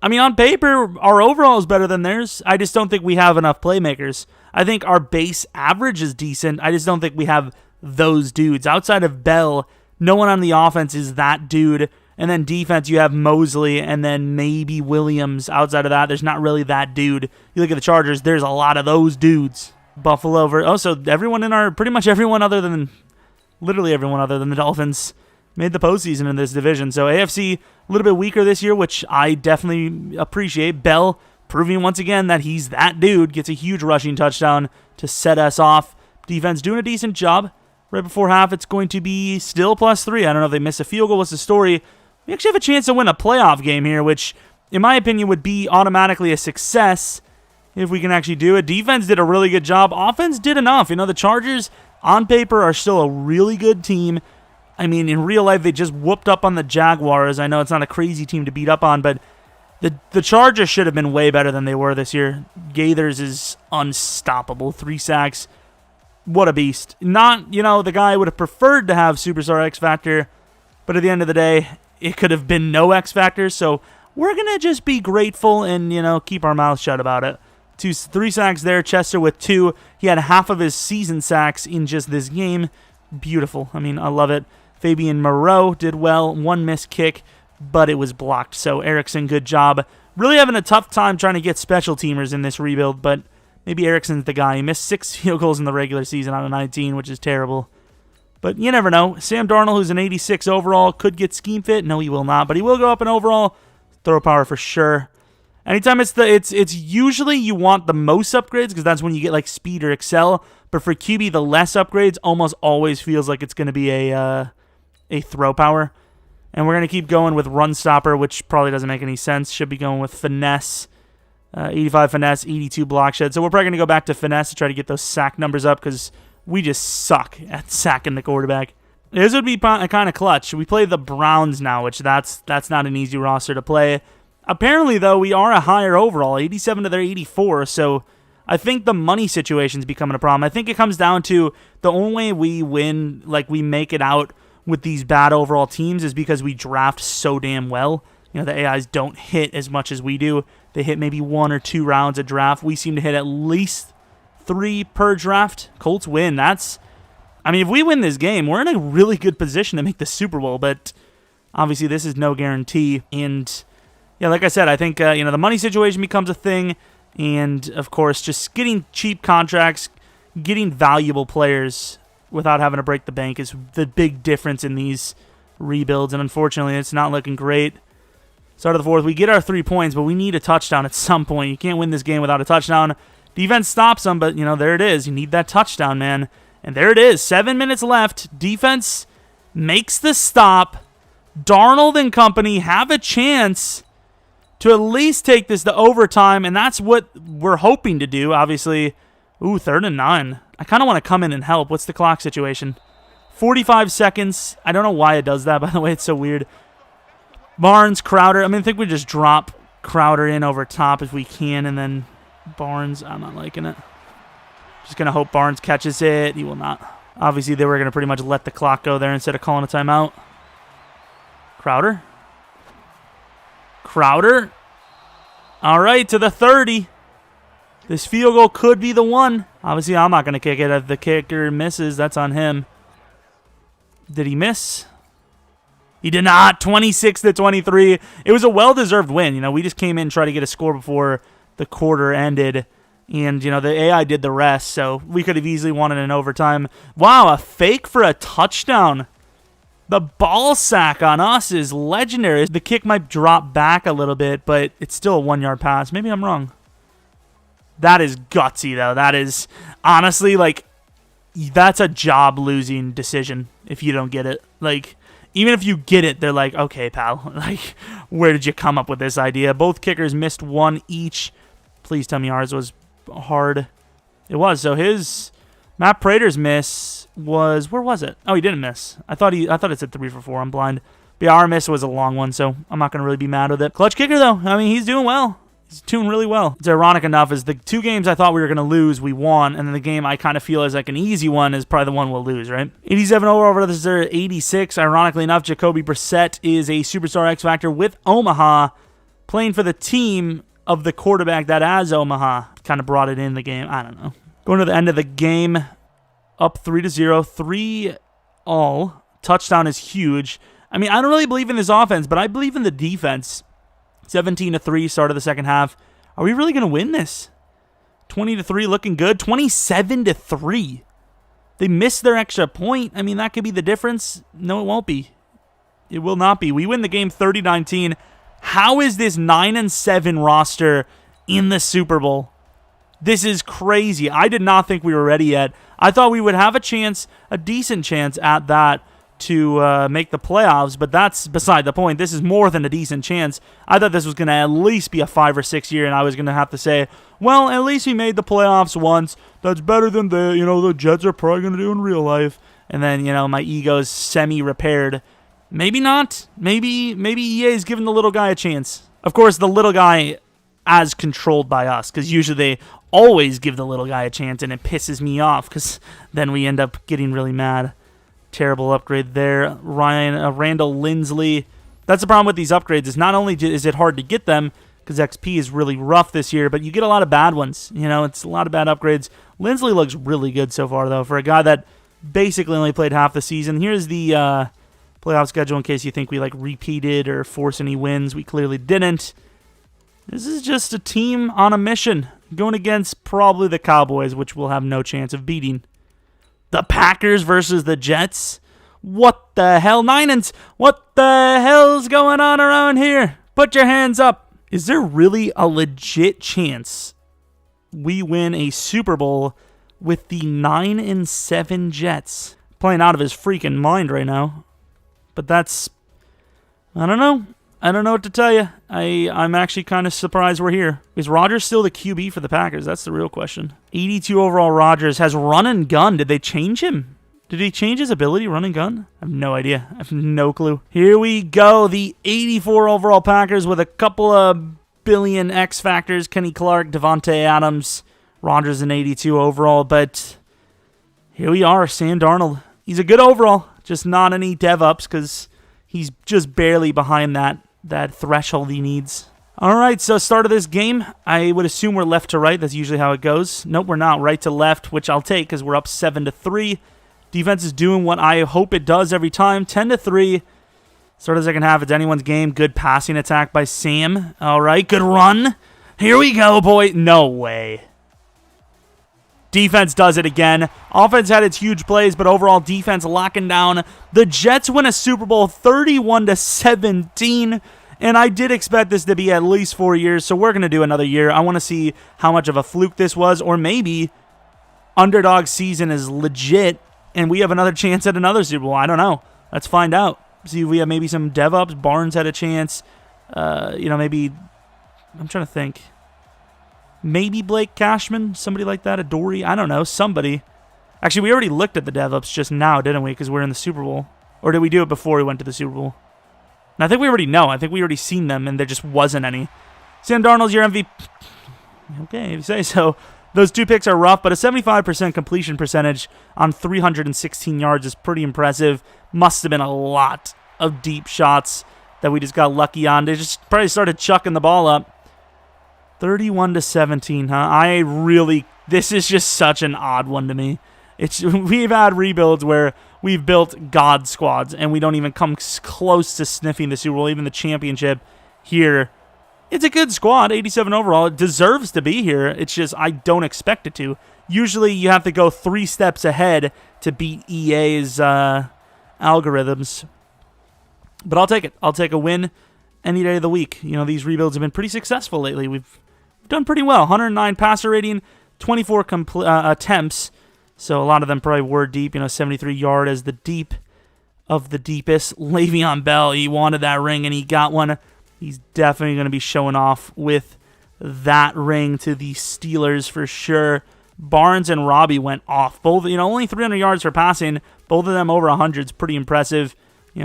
I mean, on paper, our overall is better than theirs. I just don't think we have enough playmakers. I think our base average is decent. I just don't think we have those dudes. Outside of Bell, no one on the offense is that dude. And then defense, you have Mosley and then maybe Williams. Outside of that, there's not really that dude. You look at the Chargers, there's a lot of those dudes. Buffalo, so everyone in pretty much everyone other than, literally everyone other than the Dolphins made the postseason in this division. So AFC, a little bit weaker this year, which I definitely appreciate. Bell proving once again that he's that dude, gets a huge rushing touchdown to set us off. Defense doing a decent job. Right before half, it's going to be still +3. I don't know if they miss a field goal. What's the story? We actually have a chance to win a playoff game here, which, in my opinion, would be automatically a success if we can actually do it. Defense did a really good job. Offense did enough. The Chargers, on paper, are still a really good team. I mean, in real life, they just whooped up on the Jaguars. I know it's not a crazy team to beat up on, but the Chargers should have been way better than they were this year. Gaithers is unstoppable. 3 sacks. What a beast. Not, the guy I would have preferred to have Superstar X Factor, but at the end of the day, it could have been no X Factor, so we're going to just be grateful and, keep our mouths shut about it. 3 sacks there, Chester with 2. He had half of his season sacks in just this game. Beautiful. I mean, I love it. Fabian Moreau did well. 1 missed kick, but it was blocked. So Erickson, good job. Really having a tough time trying to get special teamers in this rebuild, but maybe Erickson's the guy. He missed 6 field goals in the regular season out of 19, which is terrible. But you never know. Sam Darnold, who's an 86 overall, could get scheme fit. No, he will not, but he will go up in overall. Throw power for sure. Anytime it's usually you want the most upgrades because that's when you get like speed or excel. But for QB, the less upgrades almost always feels like it's going to be a throw power. And we're going to keep going with run stopper, which probably doesn't make any sense. Should be going with finesse. 85 finesse, 82 block shed. So we're probably going to go back to finesse to try to get those sack numbers up because we just suck at sacking the quarterback. This would be kind of clutch. We play the Browns now, which that's not an easy roster to play. Apparently, though, we are a higher overall, 87 to their 84, so I think the money situation's becoming a problem. I think it comes down to the only way we win, like we make it out with these bad overall teams is because we draft so damn well. The AIs don't hit as much as we do. They hit maybe 1 or 2 rounds a draft. We seem to hit at least 3 per draft. Colts win. If we win this game, we're in a really good position to make the Super Bowl, but obviously this is no guarantee. And yeah, like I said, I think the money situation becomes a thing, and of course, just getting cheap contracts, getting valuable players without having to break the bank is the big difference in these rebuilds. And unfortunately, it's not looking great. Start of the 4th, we get our 3 points, but we need a touchdown at some point. You can't win this game without a touchdown. Defense stops them, but there it is. You need that touchdown, man. And there it is. 7 minutes left. Defense makes the stop. Darnold and company have a chance to at least take this to overtime, and that's what we're hoping to do, obviously. Ooh, 3rd and 9. I kind of want to come in and help. What's the clock situation? 45 seconds. I don't know why it does that, by the way. It's so weird. Barnes, Crowder. I think we just drop Crowder in over top if we can, and then Barnes. I'm not liking it. Just going to hope Barnes catches it. He will not. Obviously, they were going to pretty much let the clock go there instead of calling a timeout. Crowder. All right, to the 30. This field goal could be the one. Obviously, I'm not going to kick it. If the kicker misses, that's on him. Did he miss? He did not. 26 to 23. It was a well-deserved win. We just came in and tried to get a score before the quarter ended. And, the AI did the rest, so we could have easily won it in overtime. Wow, a fake for a touchdown. The ball sack on us is legendary. The kick might drop back a little bit, but it's still a 1-yard pass. Maybe I'm wrong. That is gutsy, though. That is, honestly, that's a job-losing decision if you don't get it. Even if you get it, they're like, okay, pal. Where did you come up with this idea? Both kickers missed 1 each. Please tell me ours was hard. It was. So Matt Prater's miss was, where was it? Oh, he didn't miss. I thought it said 3 for 4. I'm blind. But yeah, our miss was a long one, so I'm not going to really be mad with it. Clutch kicker, though. He's doing well. He's doing really well. It's ironic enough is the 2 games I thought we were going to lose, we won, and then the game I kind of feel is like an easy one is probably the one we'll lose, right? 87 overall, this is 86. Ironically enough, Jacoby Brissett is a superstar X Factor with Omaha, playing for the team of the quarterback that has Omaha. Kind of brought it in the game. I don't know. Going to the end of the game, up 3-0, 3-all. Touchdown is huge. I mean, I don't really believe in this offense, but I believe in the defense. 17-3, start of the second half. Are we really going to win this? 20-3, looking good. 27-3. They missed their extra point. I mean, that could be the difference. No, it won't be. It will not be. We win the game 30-19. How is this 9-7 roster in the Super Bowl? This is crazy. I did not think we were ready yet. I thought we would have a chance, a decent chance at that, to make the playoffs, but that's beside the point. This is more than a decent chance. I thought this was going to at least be a 5 or 6 year, and I was going to have to say, well, at least we made the playoffs once. That's better than the Jets are probably going to do in real life. And then, my ego's semi-repaired. Maybe not. Maybe EA is giving the little guy a chance. Of course, the little guy as controlled by us, because usually they always give the little guy a chance, and it pisses me off, because then we end up getting really mad. Terrible upgrade there. Randall Lindsley. That's the problem with these upgrades. Is not only is it hard to get them, because XP is really rough this year, but you get a lot of bad ones. It's a lot of bad upgrades. Lindsley looks really good so far, though, for a guy that basically only played half the season. Here's the playoff schedule in case you think we repeated or forced any wins. We clearly didn't. This is just a team on a mission, going against probably the Cowboys, which we'll have no chance of beating. The Packers versus the Jets? What the hell? What the hell's going on around here? Put your hands up. Is there really a legit chance we win a Super Bowl with the 9-7 Jets? Playing out of his freaking mind right now. But that's... I don't know. I don't know what to tell you. I'm actually kind of surprised we're here. Is Rodgers still the QB for the Packers? That's the real question. 82 overall Rodgers has run and gun. Did they change him? Did he change his ability, run and gun? I have no idea. I have no clue. Here we go. The 84 overall Packers with a couple of billion X factors. Kenny Clark, Devontae Adams, Rodgers an 82 overall. But here we are, Sam Darnold. He's a good overall, just not any dev ups because he's just barely behind that threshold he needs. All right, so start of this game, I would assume we're left to right. That's usually how it goes. Nope, we're not. Right to left, which I'll take because we're up 7-3. Defense is doing what I hope it does every time. 10-3. Start of the second half. It's anyone's game. Good passing attack by Sam. All right, good run. Here we go, boy. No way. Defense does it again. Offense had its huge plays, but overall defense locking down. The Jets win a Super Bowl 31-17, and I did expect this to be at least 4 years, so we're going to do another year. I want to see how much of a fluke this was, or maybe underdog season is legit, and we have another chance at another Super Bowl. I don't know. Let's find out. See if we have maybe some dev ups. Barnes had a chance. Maybe, I'm trying to think. Maybe Blake Cashman, somebody like that, Adoree, I don't know, somebody. Actually, we already looked at the dev-ups just now, didn't we, because we're in the Super Bowl? Or did we do it before we went to the Super Bowl? And I think we already know. I think we already seen them, and there just wasn't any. Sam Darnold's your MVP. Okay, if you say so. Those 2 picks are rough, but a 75% completion percentage on 316 yards is pretty impressive. Must have been a lot of deep shots that we just got lucky on. They just probably started chucking the ball up. 31-17, huh? This is just such an odd one to me. We've had rebuilds where we've built God squads, and we don't even come close to sniffing the Super Bowl, even the championship. Here, it's a good squad, 87 overall. It deserves to be here. It's just I don't expect it to. Usually you have to go 3 steps ahead to beat EA's algorithms. But I'll take it. I'll take a win any day of the week. These rebuilds have been pretty successful lately. We've done pretty well. 109 passer rating, 24 attempts. So a lot of them probably were deep. 73 yard as the deep of the deepest. Le'Veon Bell, he wanted that ring and he got one. He's definitely going to be showing off with that ring to the Steelers for sure. Barnes and Robbie went off. Both, only 300 yards for passing. Both of them over 100 is pretty impressive.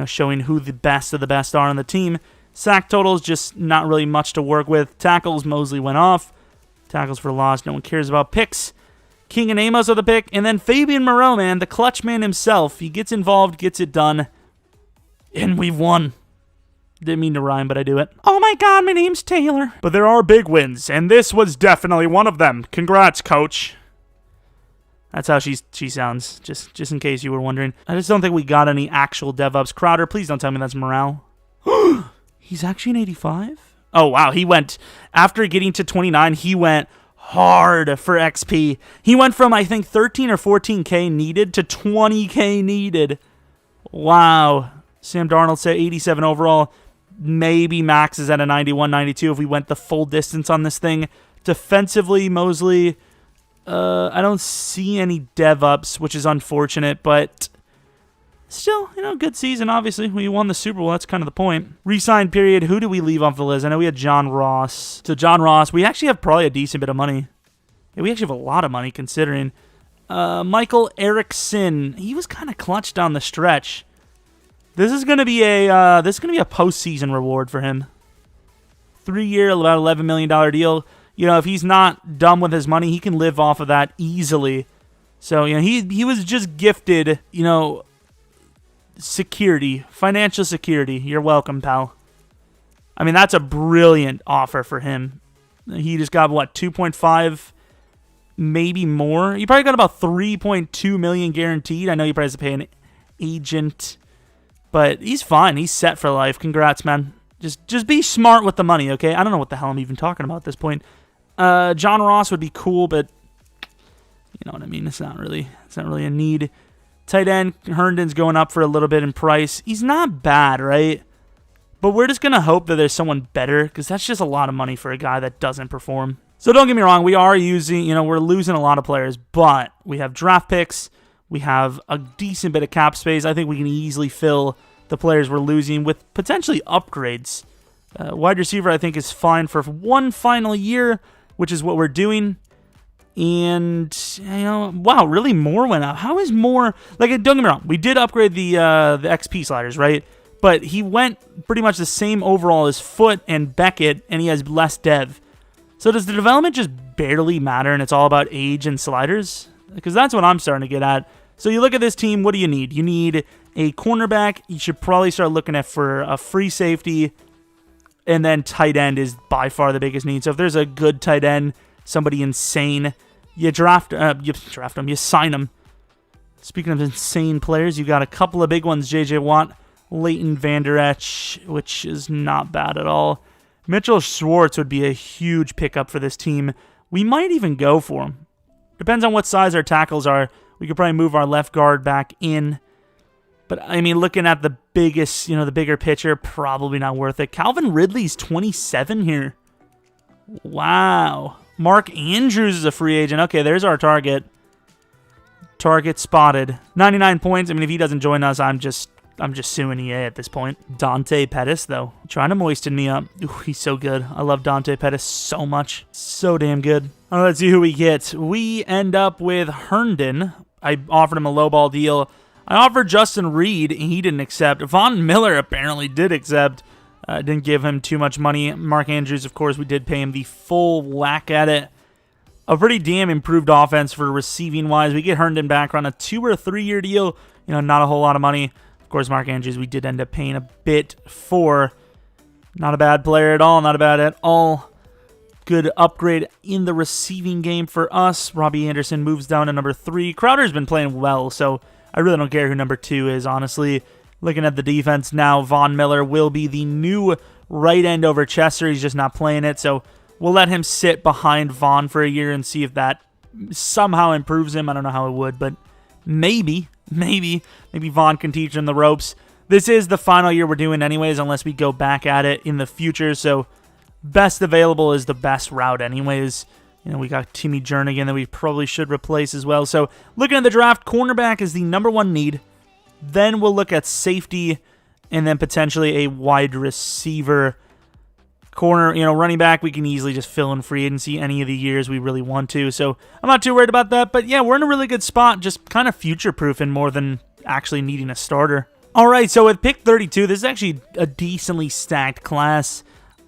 Showing who the best of the best are on the team. Sack totals, just not really much to work with. Tackles, Mosley went off. Tackles for loss, no one cares about. Picks, King and Amos are the pick. And then Fabian Moreau, man, the clutch man himself. He gets involved, gets it done. And we've won. Didn't mean to rhyme, but I do it. Oh my god, my name's Taylor. But there are big wins, and this was definitely one of them. Congrats, coach. That's how she sounds, just in case you were wondering. I just don't think we got any actual dev-ups. Crowder, please don't tell me that's morale. He's actually an 85? Oh, wow. He went, after getting to 29, he went hard for XP. He went from, I think, 13 or 14K needed to 20K needed. Wow. Sam Darnold said 87 overall. Maybe Max is at a 91, 92 if we went the full distance on this thing. Defensively, Mosley, I don't see any dev-ups, which is unfortunate, but still, good season, obviously. We won the Super Bowl. That's kind of the point. Resign period. Who do we leave off the list? I know we had John Ross. So John Ross, we actually have probably a decent bit of money. Yeah, we actually have a lot of money considering. Michael Erickson, he was kind of clutch down the stretch. This is going to be a postseason reward for him. 3-year, about $11 million deal. If he's not done with his money, he can live off of that easily. So, he was just gifted, security, financial security. You're welcome, pal. I mean, that's a brilliant offer for him. He just got, 2.5, maybe more? He probably got about $3.2 million guaranteed. I know you probably have to pay an agent, but he's fine. He's set for life. Congrats, man. Just be smart with the money, okay? I don't know what the hell I'm even talking about at this point. John Ross would be cool, but you know what I mean. It's not really a need. Tight end, Herndon's going up for a little bit in price. He's not bad, right? But we're just gonna hope that there's someone better, because that's just a lot of money for a guy that doesn't perform. So don't get me wrong, we are we're losing a lot of players, but we have draft picks. We have a decent bit of cap space. I think we can easily fill the players we're losing with potentially upgrades. Wide receiver, I think, is fine for one final year, which is what we're doing. And, wow, really Moore went up. How is Moore... don't get me wrong, we did upgrade the XP sliders, right? But he went pretty much the same overall as Foot and Beckett, and he has less dev. So does the development just barely matter, and it's all about age and sliders? Because that's what I'm starting to get at. So you look at this team, what do you need? You need a cornerback. You should probably start looking at for a free safety. And then tight end is by far the biggest need. So if there's a good tight end, somebody insane, you you sign them. Speaking of insane players, you got a couple of big ones. J.J. Watt, Leighton Vander Esch, which is not bad at all. Mitchell Schwartz would be a huge pickup for this team. We might even go for him. Depends on what size our tackles are. We could probably move our left guard back in. But, I mean, looking at the biggest, the bigger picture, probably not worth it. Calvin Ridley's 27 here. Wow. Mark Andrews is a free agent. Okay, there's our target. Target spotted. 99 points. I mean, if he doesn't join us, I'm just suing EA at this point. Dante Pettis, though. Trying to moisten me up. Ooh, he's so good. I love Dante Pettis so much. So damn good. All right, let's see who we get. We end up with Herndon. I offered him a lowball deal. I offered Justin Reed, and he didn't accept. Von Miller apparently did accept. Didn't give him too much money. Mark Andrews, of course, we did pay him the full whack at it. A pretty damn improved offense for receiving-wise. We get Herndon back on a 2 or 3 year deal. Not a whole lot of money. Of course, Mark Andrews, we did end up paying a bit for. Not a bad player at all. Not bad at all. Good upgrade in the receiving game for us. Robbie Anderson moves down to number 3. Crowder's been playing well, so I really don't care who number 2 is, honestly. Looking at the defense now, Von Miller will be the new right end over Chester. He's just not playing it, so we'll let him sit behind Von for a year and see if that somehow improves him. I don't know how it would, but maybe Von can teach him the ropes. This is the final year we're doing anyways, unless we go back at it in the future, so best available is the best route anyways. We got Timmy Jernigan that we probably should replace as well. So looking at the draft, cornerback is the number 1 need. Then we'll look at safety and then potentially a wide receiver. Corner, running back, we can easily just fill in free agency any of the years we really want to. So I'm not too worried about that. But yeah, we're in a really good spot, just kind of future-proofing more than actually needing a starter. All right, so with pick 32, this is actually a decently stacked class.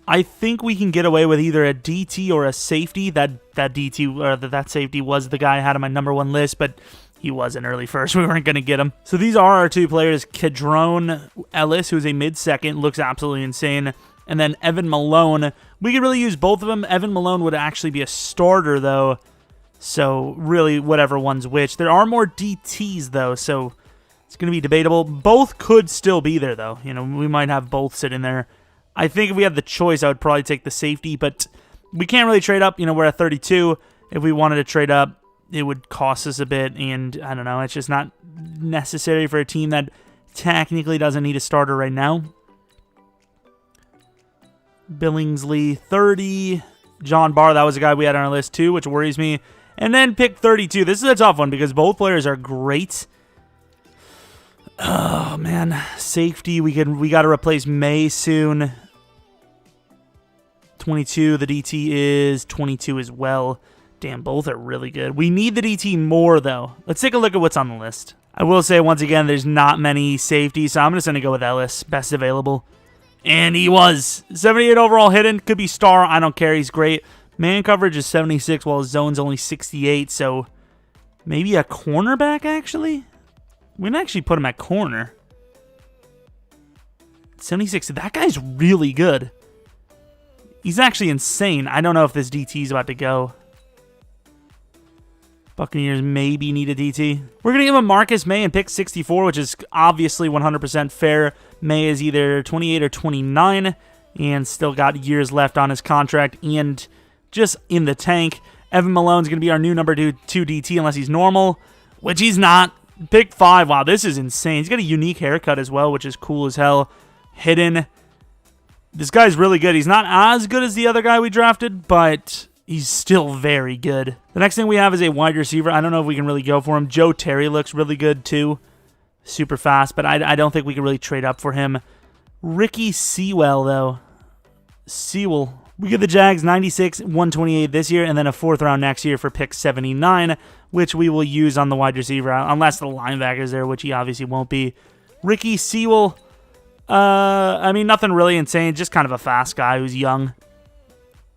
I think we can get away with either a DT or a safety. That DT or that safety was the guy I had on my number 1 list, but he was an early first. We weren't going to get him. So these are our 2 players. Kadron Ellis, who's a mid-second, looks absolutely insane. And then Evan Malone. We could really use both of them. Evan Malone would actually be a starter, though. So really, whatever one's which. There are more DTs, though, so it's going to be debatable. Both could still be there, though. You know, we might have both sitting there. I think if we had the choice, I would probably take the safety, but we can't really trade up. You know, we're at 32. If we wanted to trade up, it would cost us a bit, and I don't know. It's just not necessary for a team that technically doesn't need a starter right now. Billingsley, 30. John Barr, that was a guy we had on our list too, which worries me. And then pick 32. This is a tough one because both players are great. Oh, man. Safety, we got to replace May soon. 22, the DT is 22 as well. Damn, both are really good. We need the DT more, though. Let's take a look at what's on the list. I will say, once again, there's not many safeties, so I'm just going to go with Ellis, best available. And he was. 78 overall hidden. Could be star. I don't care. He's great. Man coverage is 76, while his zone's only 68, so maybe a cornerback, actually? We can actually put him at corner. 76. That guy's really good. He's actually insane. I don't know if this DT is about to go. Buccaneers maybe need a DT. We're going to give him Marcus May and pick 64, which is obviously 100% fair. May is either 28 or 29 and still got years left on his contract and just in the tank. Evan Malone's going to be our new number 2 DT unless he's normal, which he's not. Pick 5. Wow, this is insane. He's got a unique haircut as well, which is cool as hell. Hidden. This guy's really good. He's not as good as the other guy we drafted, but he's still very good. The next thing we have is a wide receiver. I don't know if we can really go for him. Joe Terry looks really good too. Super fast, but I don't think we can really trade up for him. Ricky Sewell, though. Sewell. We get the Jags 96, 128 this year, and then a 4th round next year for pick 79, which we will use on the wide receiver, unless the linebacker's there, which he obviously won't be. Ricky Sewell. I mean, nothing really insane. Just kind of a fast guy who's young.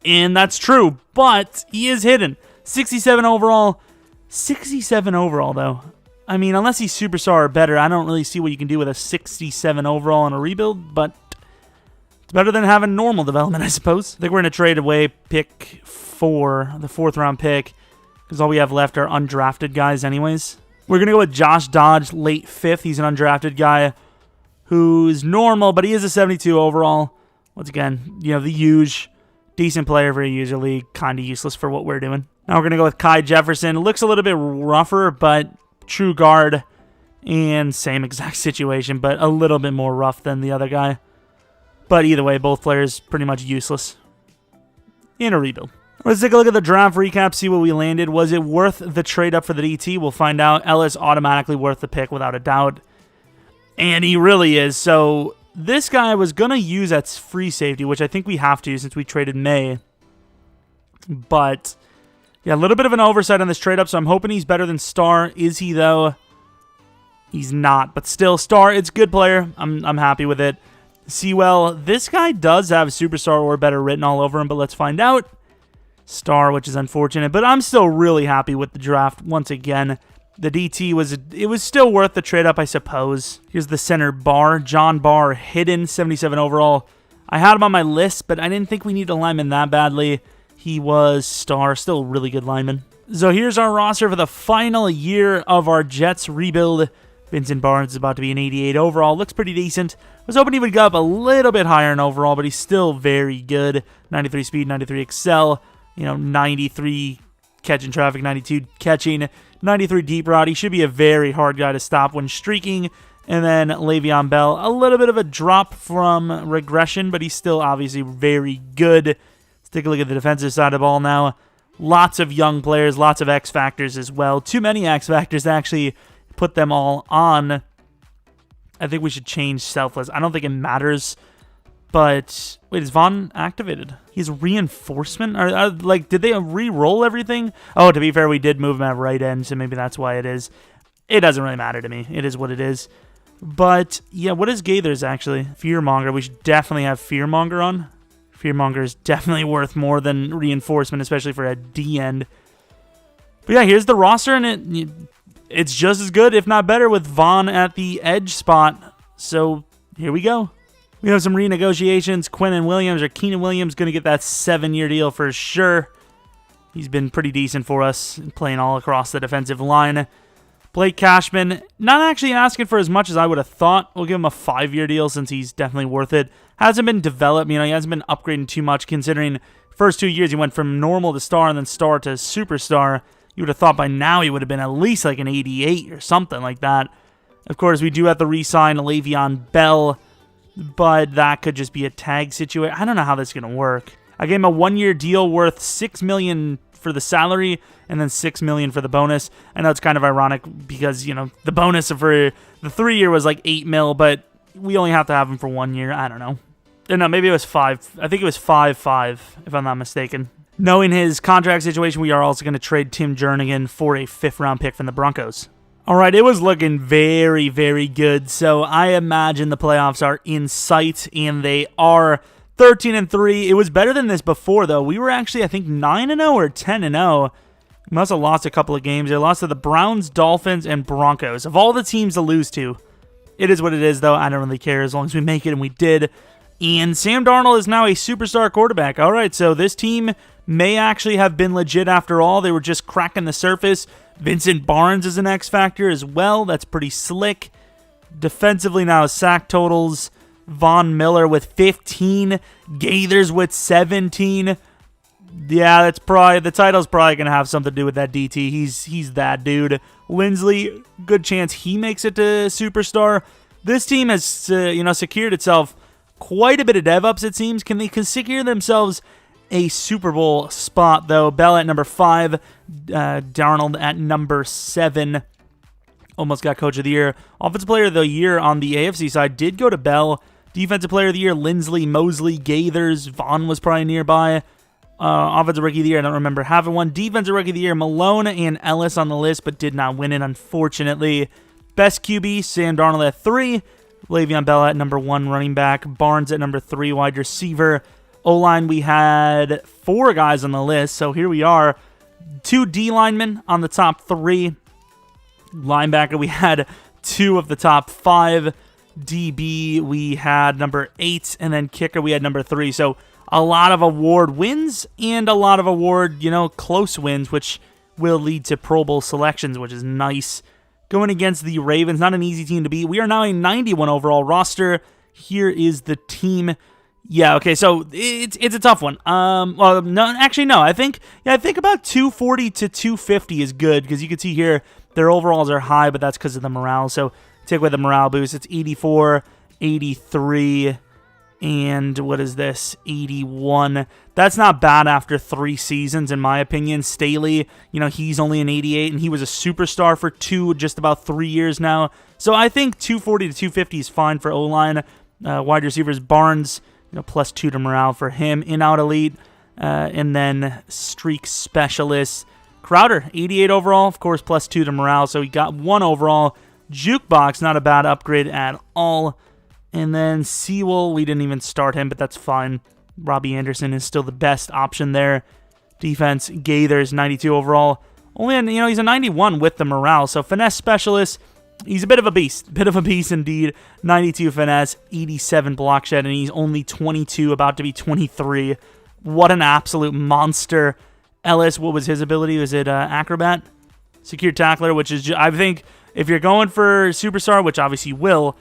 And that's true, but he is hidden. 67 overall. 67 overall, though. I mean, unless he's superstar or better, I don't really see what you can do with a 67 overall in a rebuild, but it's better than having normal development, I suppose. I think we're going to trade away pick 4, the 4th round pick, because all we have left are undrafted guys anyways. We're going to go with Josh Dodge, late 5th. He's an undrafted guy who's normal, but he is a 72 overall. Once again, you know, the huge, decent player for a user league, kind of useless for what we're doing. Now we're going to go with Kai Jefferson. Looks a little bit rougher, but true guard, and same exact situation, but a little bit more rough than the other guy. But either way, both players pretty much useless in a rebuild. Let's take a look at the draft recap, see what we landed. Was it worth the trade up for the DT? We'll find out. Ellis automatically worth the pick without a doubt. And he really is. So this guy was going to use at free safety, which I think we have to since we traded May. But yeah, a little bit of an oversight on this trade up, so I'm hoping he's better than Star. Is he, though? He's not. But still, Star, it's a good player. I'm happy with it. Sewell, this guy does have Superstar or better written all over him, but let's find out. Star, which is unfortunate, but I'm still really happy with the draft once again. The DT was still worth the trade up, I suppose. Here's the center Barr, John Barr, hidden, 77 overall. I had him on my list, but I didn't think we needed a lineman that badly. He was Star, still a really good lineman. So here's our roster for the final year of our Jets rebuild. Vincent Barnes is about to be an 88 overall. Looks pretty decent. I was hoping he would go up a little bit higher in overall, but he's still very good. 93 speed, 93 excel, 93 catching traffic, 92 catching, 93 deep route. He should be a very hard guy to stop when streaking. And then Le'Veon Bell, a little bit of a drop from regression, but he's still obviously very good. Let's take a look at the defensive side of the ball now. Lots of young players, lots of X factors as well. Too many X factors to actually put them all on. I think we should change selfless. I don't think it matters. But wait, is Vaughn activated? He's reinforcement? Did they re-roll everything? Oh, to be fair, we did move him at right end, so maybe that's why it is. It doesn't really matter to me. It is what it is. But, yeah, what is Gaithers, actually? Fearmonger. We should definitely have Fearmonger on. Fearmonger is definitely worth more than Reinforcement, especially for a D-end. But, yeah, here's the roster, and it's just as good, if not better, with Vaughn at the edge spot. So, here we go. We have some renegotiations. Keenan Williams going to get that 7-year deal for sure. He's been pretty decent for us, playing all across the defensive line. Blake Cashman, not actually asking for as much as I would have thought. We'll give him a 5-year deal since he's definitely worth it. Hasn't been developed, he hasn't been upgrading too much considering first 2 years he went from normal to star and then star to superstar. You would have thought by now he would have been at least like an 88 or something like that. Of course, we do have to re-sign Le'Veon Bell, but that could just be a tag situation. I don't know how this is going to work. I gave him a 1-year deal worth $6 million for the salary and then $6 million for the bonus. I know it's kind of ironic because, the bonus for the 3-year was like $8 million, but we only have to have him for 1 year. I don't know. No, maybe it was 5. I think it was 5-5, if I'm not mistaken. Knowing his contract situation, we are also going to trade Tim Jernigan for a 5th-round pick from the Broncos. All right, it was looking very, very good, so I imagine the playoffs are in sight, and they are 13-3. It was better than this before, though. We were actually, I think, 9-0 or 10-0. We must have lost a couple of games. They lost to the Browns, Dolphins, and Broncos. Of all the teams to lose to, it is what it is, though. I don't really care as long as we make it, and we did. And Sam Darnold is now a superstar quarterback. All right, so this team may actually have been legit after all. They were just cracking the surface. Vincent Barnes is an X factor as well. That's pretty slick. Defensively now, sack totals. Von Miller with 15. Gaithers with 17. Yeah, that's probably the title's probably going to have something to do with that DT. He's that dude. Lindsley, good chance he makes it to superstar. This team has secured itself quite a bit of dev-ups, it seems. Can they secure themselves a Super Bowl spot, though? Bell at number 5, Darnold at number 7. Almost got Coach of the Year. Offensive Player of the Year on the AFC side did go to Bell. Defensive Player of the Year, Lindsley, Mosley, Gaithers. Vaughn was probably nearby. Offensive Rookie of the Year, I don't remember having one. Defensive Rookie of the Year, Malone and Ellis on the list, but did not win it, unfortunately. Best QB, Sam Darnold at 3. Le'Veon Bell at number 1, running back. Barnes at number 3, wide receiver. O-line, we had 4 guys on the list, so here we are. 2 D linemen on the top 3. Linebacker, we had 2 of the top 5. DB, we had number 8, and then kicker, we had number 3. So a lot of award wins and a lot of award, close wins, which will lead to Pro Bowl selections, which is nice. Going against the Ravens, not an easy team to beat. We are now a 91 overall roster. Here is the team. Yeah, okay, so it's a tough one. Well, no, actually, no. I think about 240 to 250 is good because you can see here their overalls are high, but that's because of the morale. So take away the morale boost. It's 84, 83, and what is this? 81. That's not bad after 3 seasons, in my opinion. Staley, he's only an 88, and he was a superstar for just about 3 years now. So I think 240 to 250 is fine for O-line. Wide receivers, Barnes, +2 to morale for him. In-out elite, and then streak specialist. Crowder, 88 overall, of course, +2 to morale, so he got 1 overall. Jukebox, not a bad upgrade at all. And then Sewell, we didn't even start him, but that's fine. Robbie Anderson is still the best option there. Defense, Gaithers, 92 overall. Only, he's a 91 with the morale. So finesse specialist, he's a bit of a beast. Bit of a beast indeed. 92 finesse, 87 block shed, and he's only 22, about to be 23. What an absolute monster. Ellis, what was his ability? Was it acrobat? Secure tackler, which is, I think, if you're going for superstar, which obviously you will,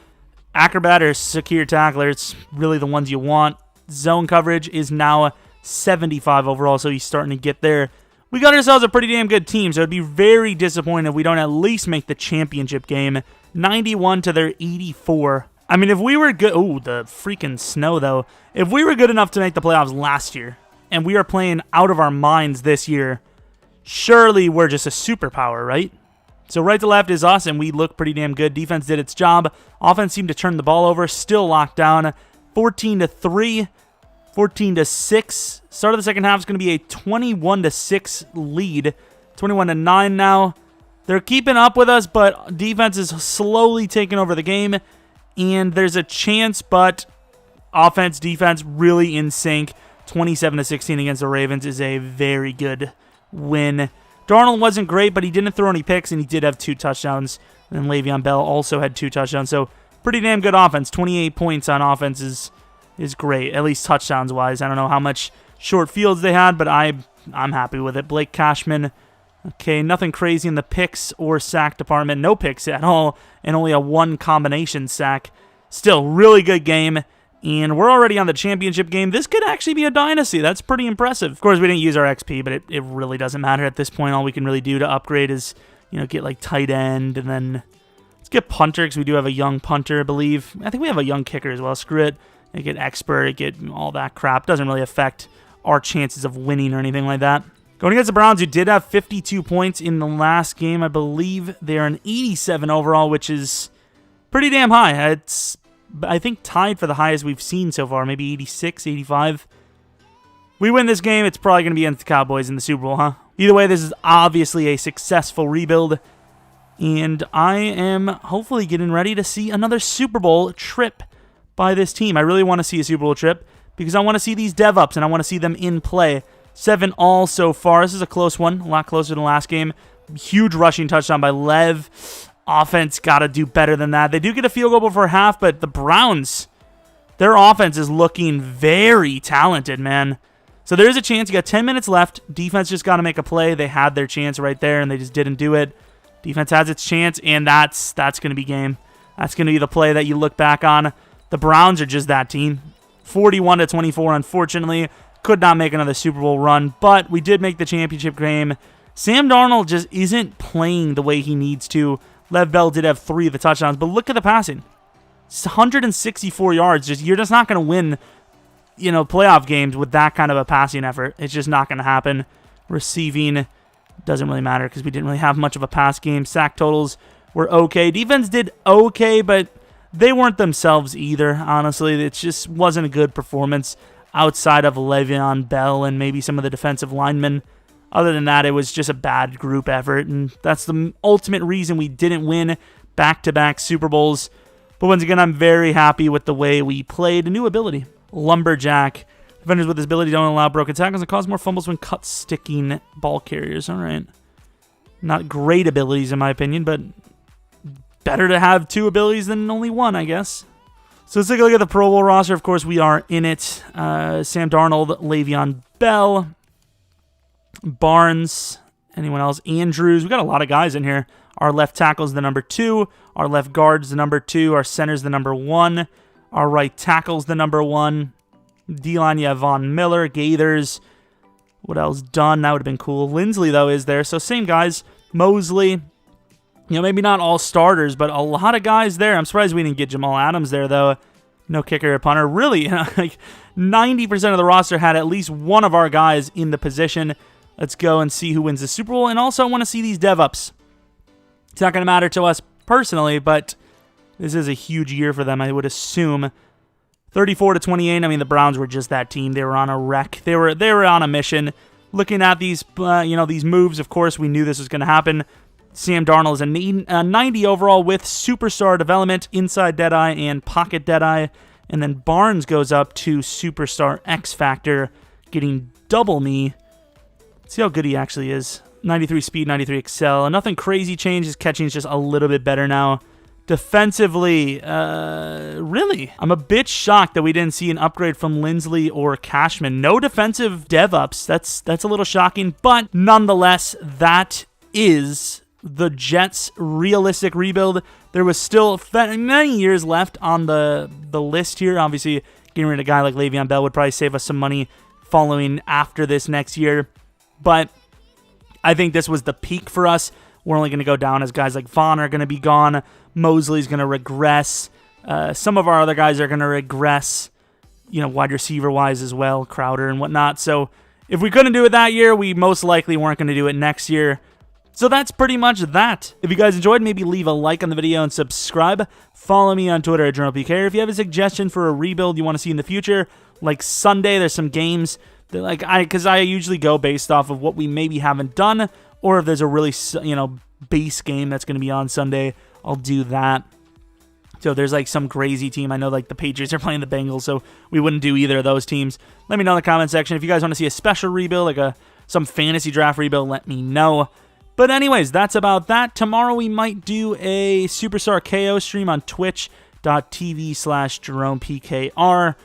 acrobat or secure tackler, it's really the ones you want. Zone coverage is now 75 overall, so he's starting to get there. We got ourselves a pretty damn good team, so it'd be very disappointing if we don't at least make the championship game. 91 to their 84. I mean, if we were good... Oh, the freaking snow, though. If we were good enough to make the playoffs last year, and we are playing out of our minds this year, surely we're just a superpower, right? So right to left is us, and we look pretty damn good. Defense did its job. Offense seemed to turn the ball over. Still locked down. 14-3. 14-6. Start of the second half is going to be a 21-6 lead. 21-9 now. They're keeping up with us, but defense is slowly taking over the game, and there's a chance, but offense, defense really in sync. 27-16 against the Ravens is a very good win. Darnold wasn't great, but he didn't throw any picks, and he did have 2 touchdowns. And then Le'Veon Bell also had 2 touchdowns, so pretty damn good offense. 28 points on offense is great, at least touchdowns-wise. I don't know how much short fields they had, but I'm happy with it. Blake Cashman, okay, nothing crazy in the picks or sack department. No picks at all, and only a 1 combination sack. Still, really good game. And we're already on the championship game. This could actually be a dynasty. That's pretty impressive. Of course, we didn't use our XP, but it really doesn't matter at this point. All we can really do to upgrade is, get like tight end, and then let's get punter, because we do have a young punter, I believe. I think we have a young kicker as well. Screw it. And get expert, get all that crap. Doesn't really affect our chances of winning or anything like that. Going against the Browns, who did have 52 points in the last game. I believe they're an 87 overall, which is pretty damn high. It's, I think, tied for the highest we've seen so far, maybe 86, 85. We win this game, it's probably going to be against the Cowboys in the Super Bowl, huh? Either way, this is obviously a successful rebuild, and I am hopefully getting ready to see another Super Bowl trip by this team. I really want to see a Super Bowl trip because I want to see these dev-ups, and I want to see them in play. 7-all so far. This is a close one, a lot closer than the last game. Huge rushing touchdown by Lev. Offense got to do better than that. They do get a field goal before half, but the Browns, their offense is looking very talented, man. So there is a chance. You got 10 minutes left. Defense just got to make a play. They had their chance right there, and they just didn't do it. Defense has its chance, and that's going to be game. That's going to be the play that you look back on. The Browns are just that team. 41-24, unfortunately. Could not make another Super Bowl run, but we did make the championship game. Sam Darnold just isn't playing the way he needs to. Lev Bell did have 3 of the touchdowns, but look at the passing. It's 164 yards. You're just not going to win, playoff games with that kind of a passing effort. It's just not going to happen. Receiving doesn't really matter because we didn't really have much of a pass game. Sack totals were okay. Defense did okay, but they weren't themselves either, honestly. It just wasn't a good performance outside of Le'Veon Bell and maybe some of the defensive linemen. Other than that, it was just a bad group effort, and that's the ultimate reason we didn't win back-to-back Super Bowls. But once again, I'm very happy with the way we played. A new ability, Lumberjack. Defenders with this ability don't allow broken tackles and cause more fumbles when cut sticking ball carriers. All right. Not great abilities, in my opinion, but better to have 2 abilities than only 1, I guess. So let's take a look at the Pro Bowl roster. Of course, we are in it. Sam Darnold, Le'Veon Bell, Barnes, anyone else? Andrews. We got a lot of guys in here. Our left tackle's the number 2. Our left guard's the number 2. Our center's the number 1. Our right tackle's the number 1. D-line, you have Von Miller, Gaithers. What else? Dunn, that would have been cool. Lindsley, though, is there. So same guys. Mosley. Maybe not all starters, but a lot of guys there. I'm surprised we didn't get Jamal Adams there, though. No kicker or punter. Really, like 90% of the roster had at least one of our guys in the position. Let's go and see who wins the Super Bowl. And also, I want to see these dev-ups. It's not going to matter to us personally, but this is a huge year for them, I would assume. 34-28. I mean, the Browns were just that team. They were on a wreck. They were on a mission. Looking at these, these moves, of course, we knew this was going to happen. Sam Darnold is a 90 overall with superstar development, inside Deadeye, and pocket Deadeye. And then Barnes goes up to superstar X Factor, getting double me. Let's see how good he actually is. 93 speed, 93 excel. Nothing crazy changed. His catching is just a little bit better now. Defensively, really, I'm a bit shocked that we didn't see an upgrade from Lindsley or Cashman. No defensive dev-ups. That's a little shocking, but nonetheless, that is the Jets' realistic rebuild. There was still many years left on the list here. Obviously, getting rid of a guy like Le'Veon Bell would probably save us some money following after this next year. But I think this was the peak for us. We're only going to go down as guys like Vaughn are going to be gone. Mosley's going to regress. Some of our other guys are going to regress, wide receiver-wise as well, Crowder and whatnot. So if we couldn't do it that year, we most likely weren't going to do it next year. So that's pretty much that. If you guys enjoyed, maybe leave a like on the video and subscribe. Follow me on Twitter at Jeromepkr. If you have a suggestion for a rebuild you want to see in the future, like Sunday, there's some games that because I usually go based off of what we maybe haven't done or if there's a really, base game that's going to be on Sunday, I'll do that. So if there's like some crazy team, I know like the Patriots are playing the Bengals, so we wouldn't do either of those teams. Let me know in the comment section. If you guys want to see a special rebuild, like some fantasy draft rebuild, let me know. But anyways, that's about that. Tomorrow we might do a Superstar KO stream on twitch.tv/JeromePKR,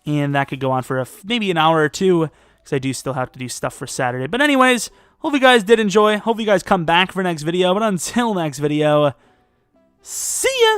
and that could go on for maybe an hour or two, because I do still have to do stuff for Saturday. But anyways, hope you guys did enjoy. Hope you guys come back for next video. But until next video, see ya!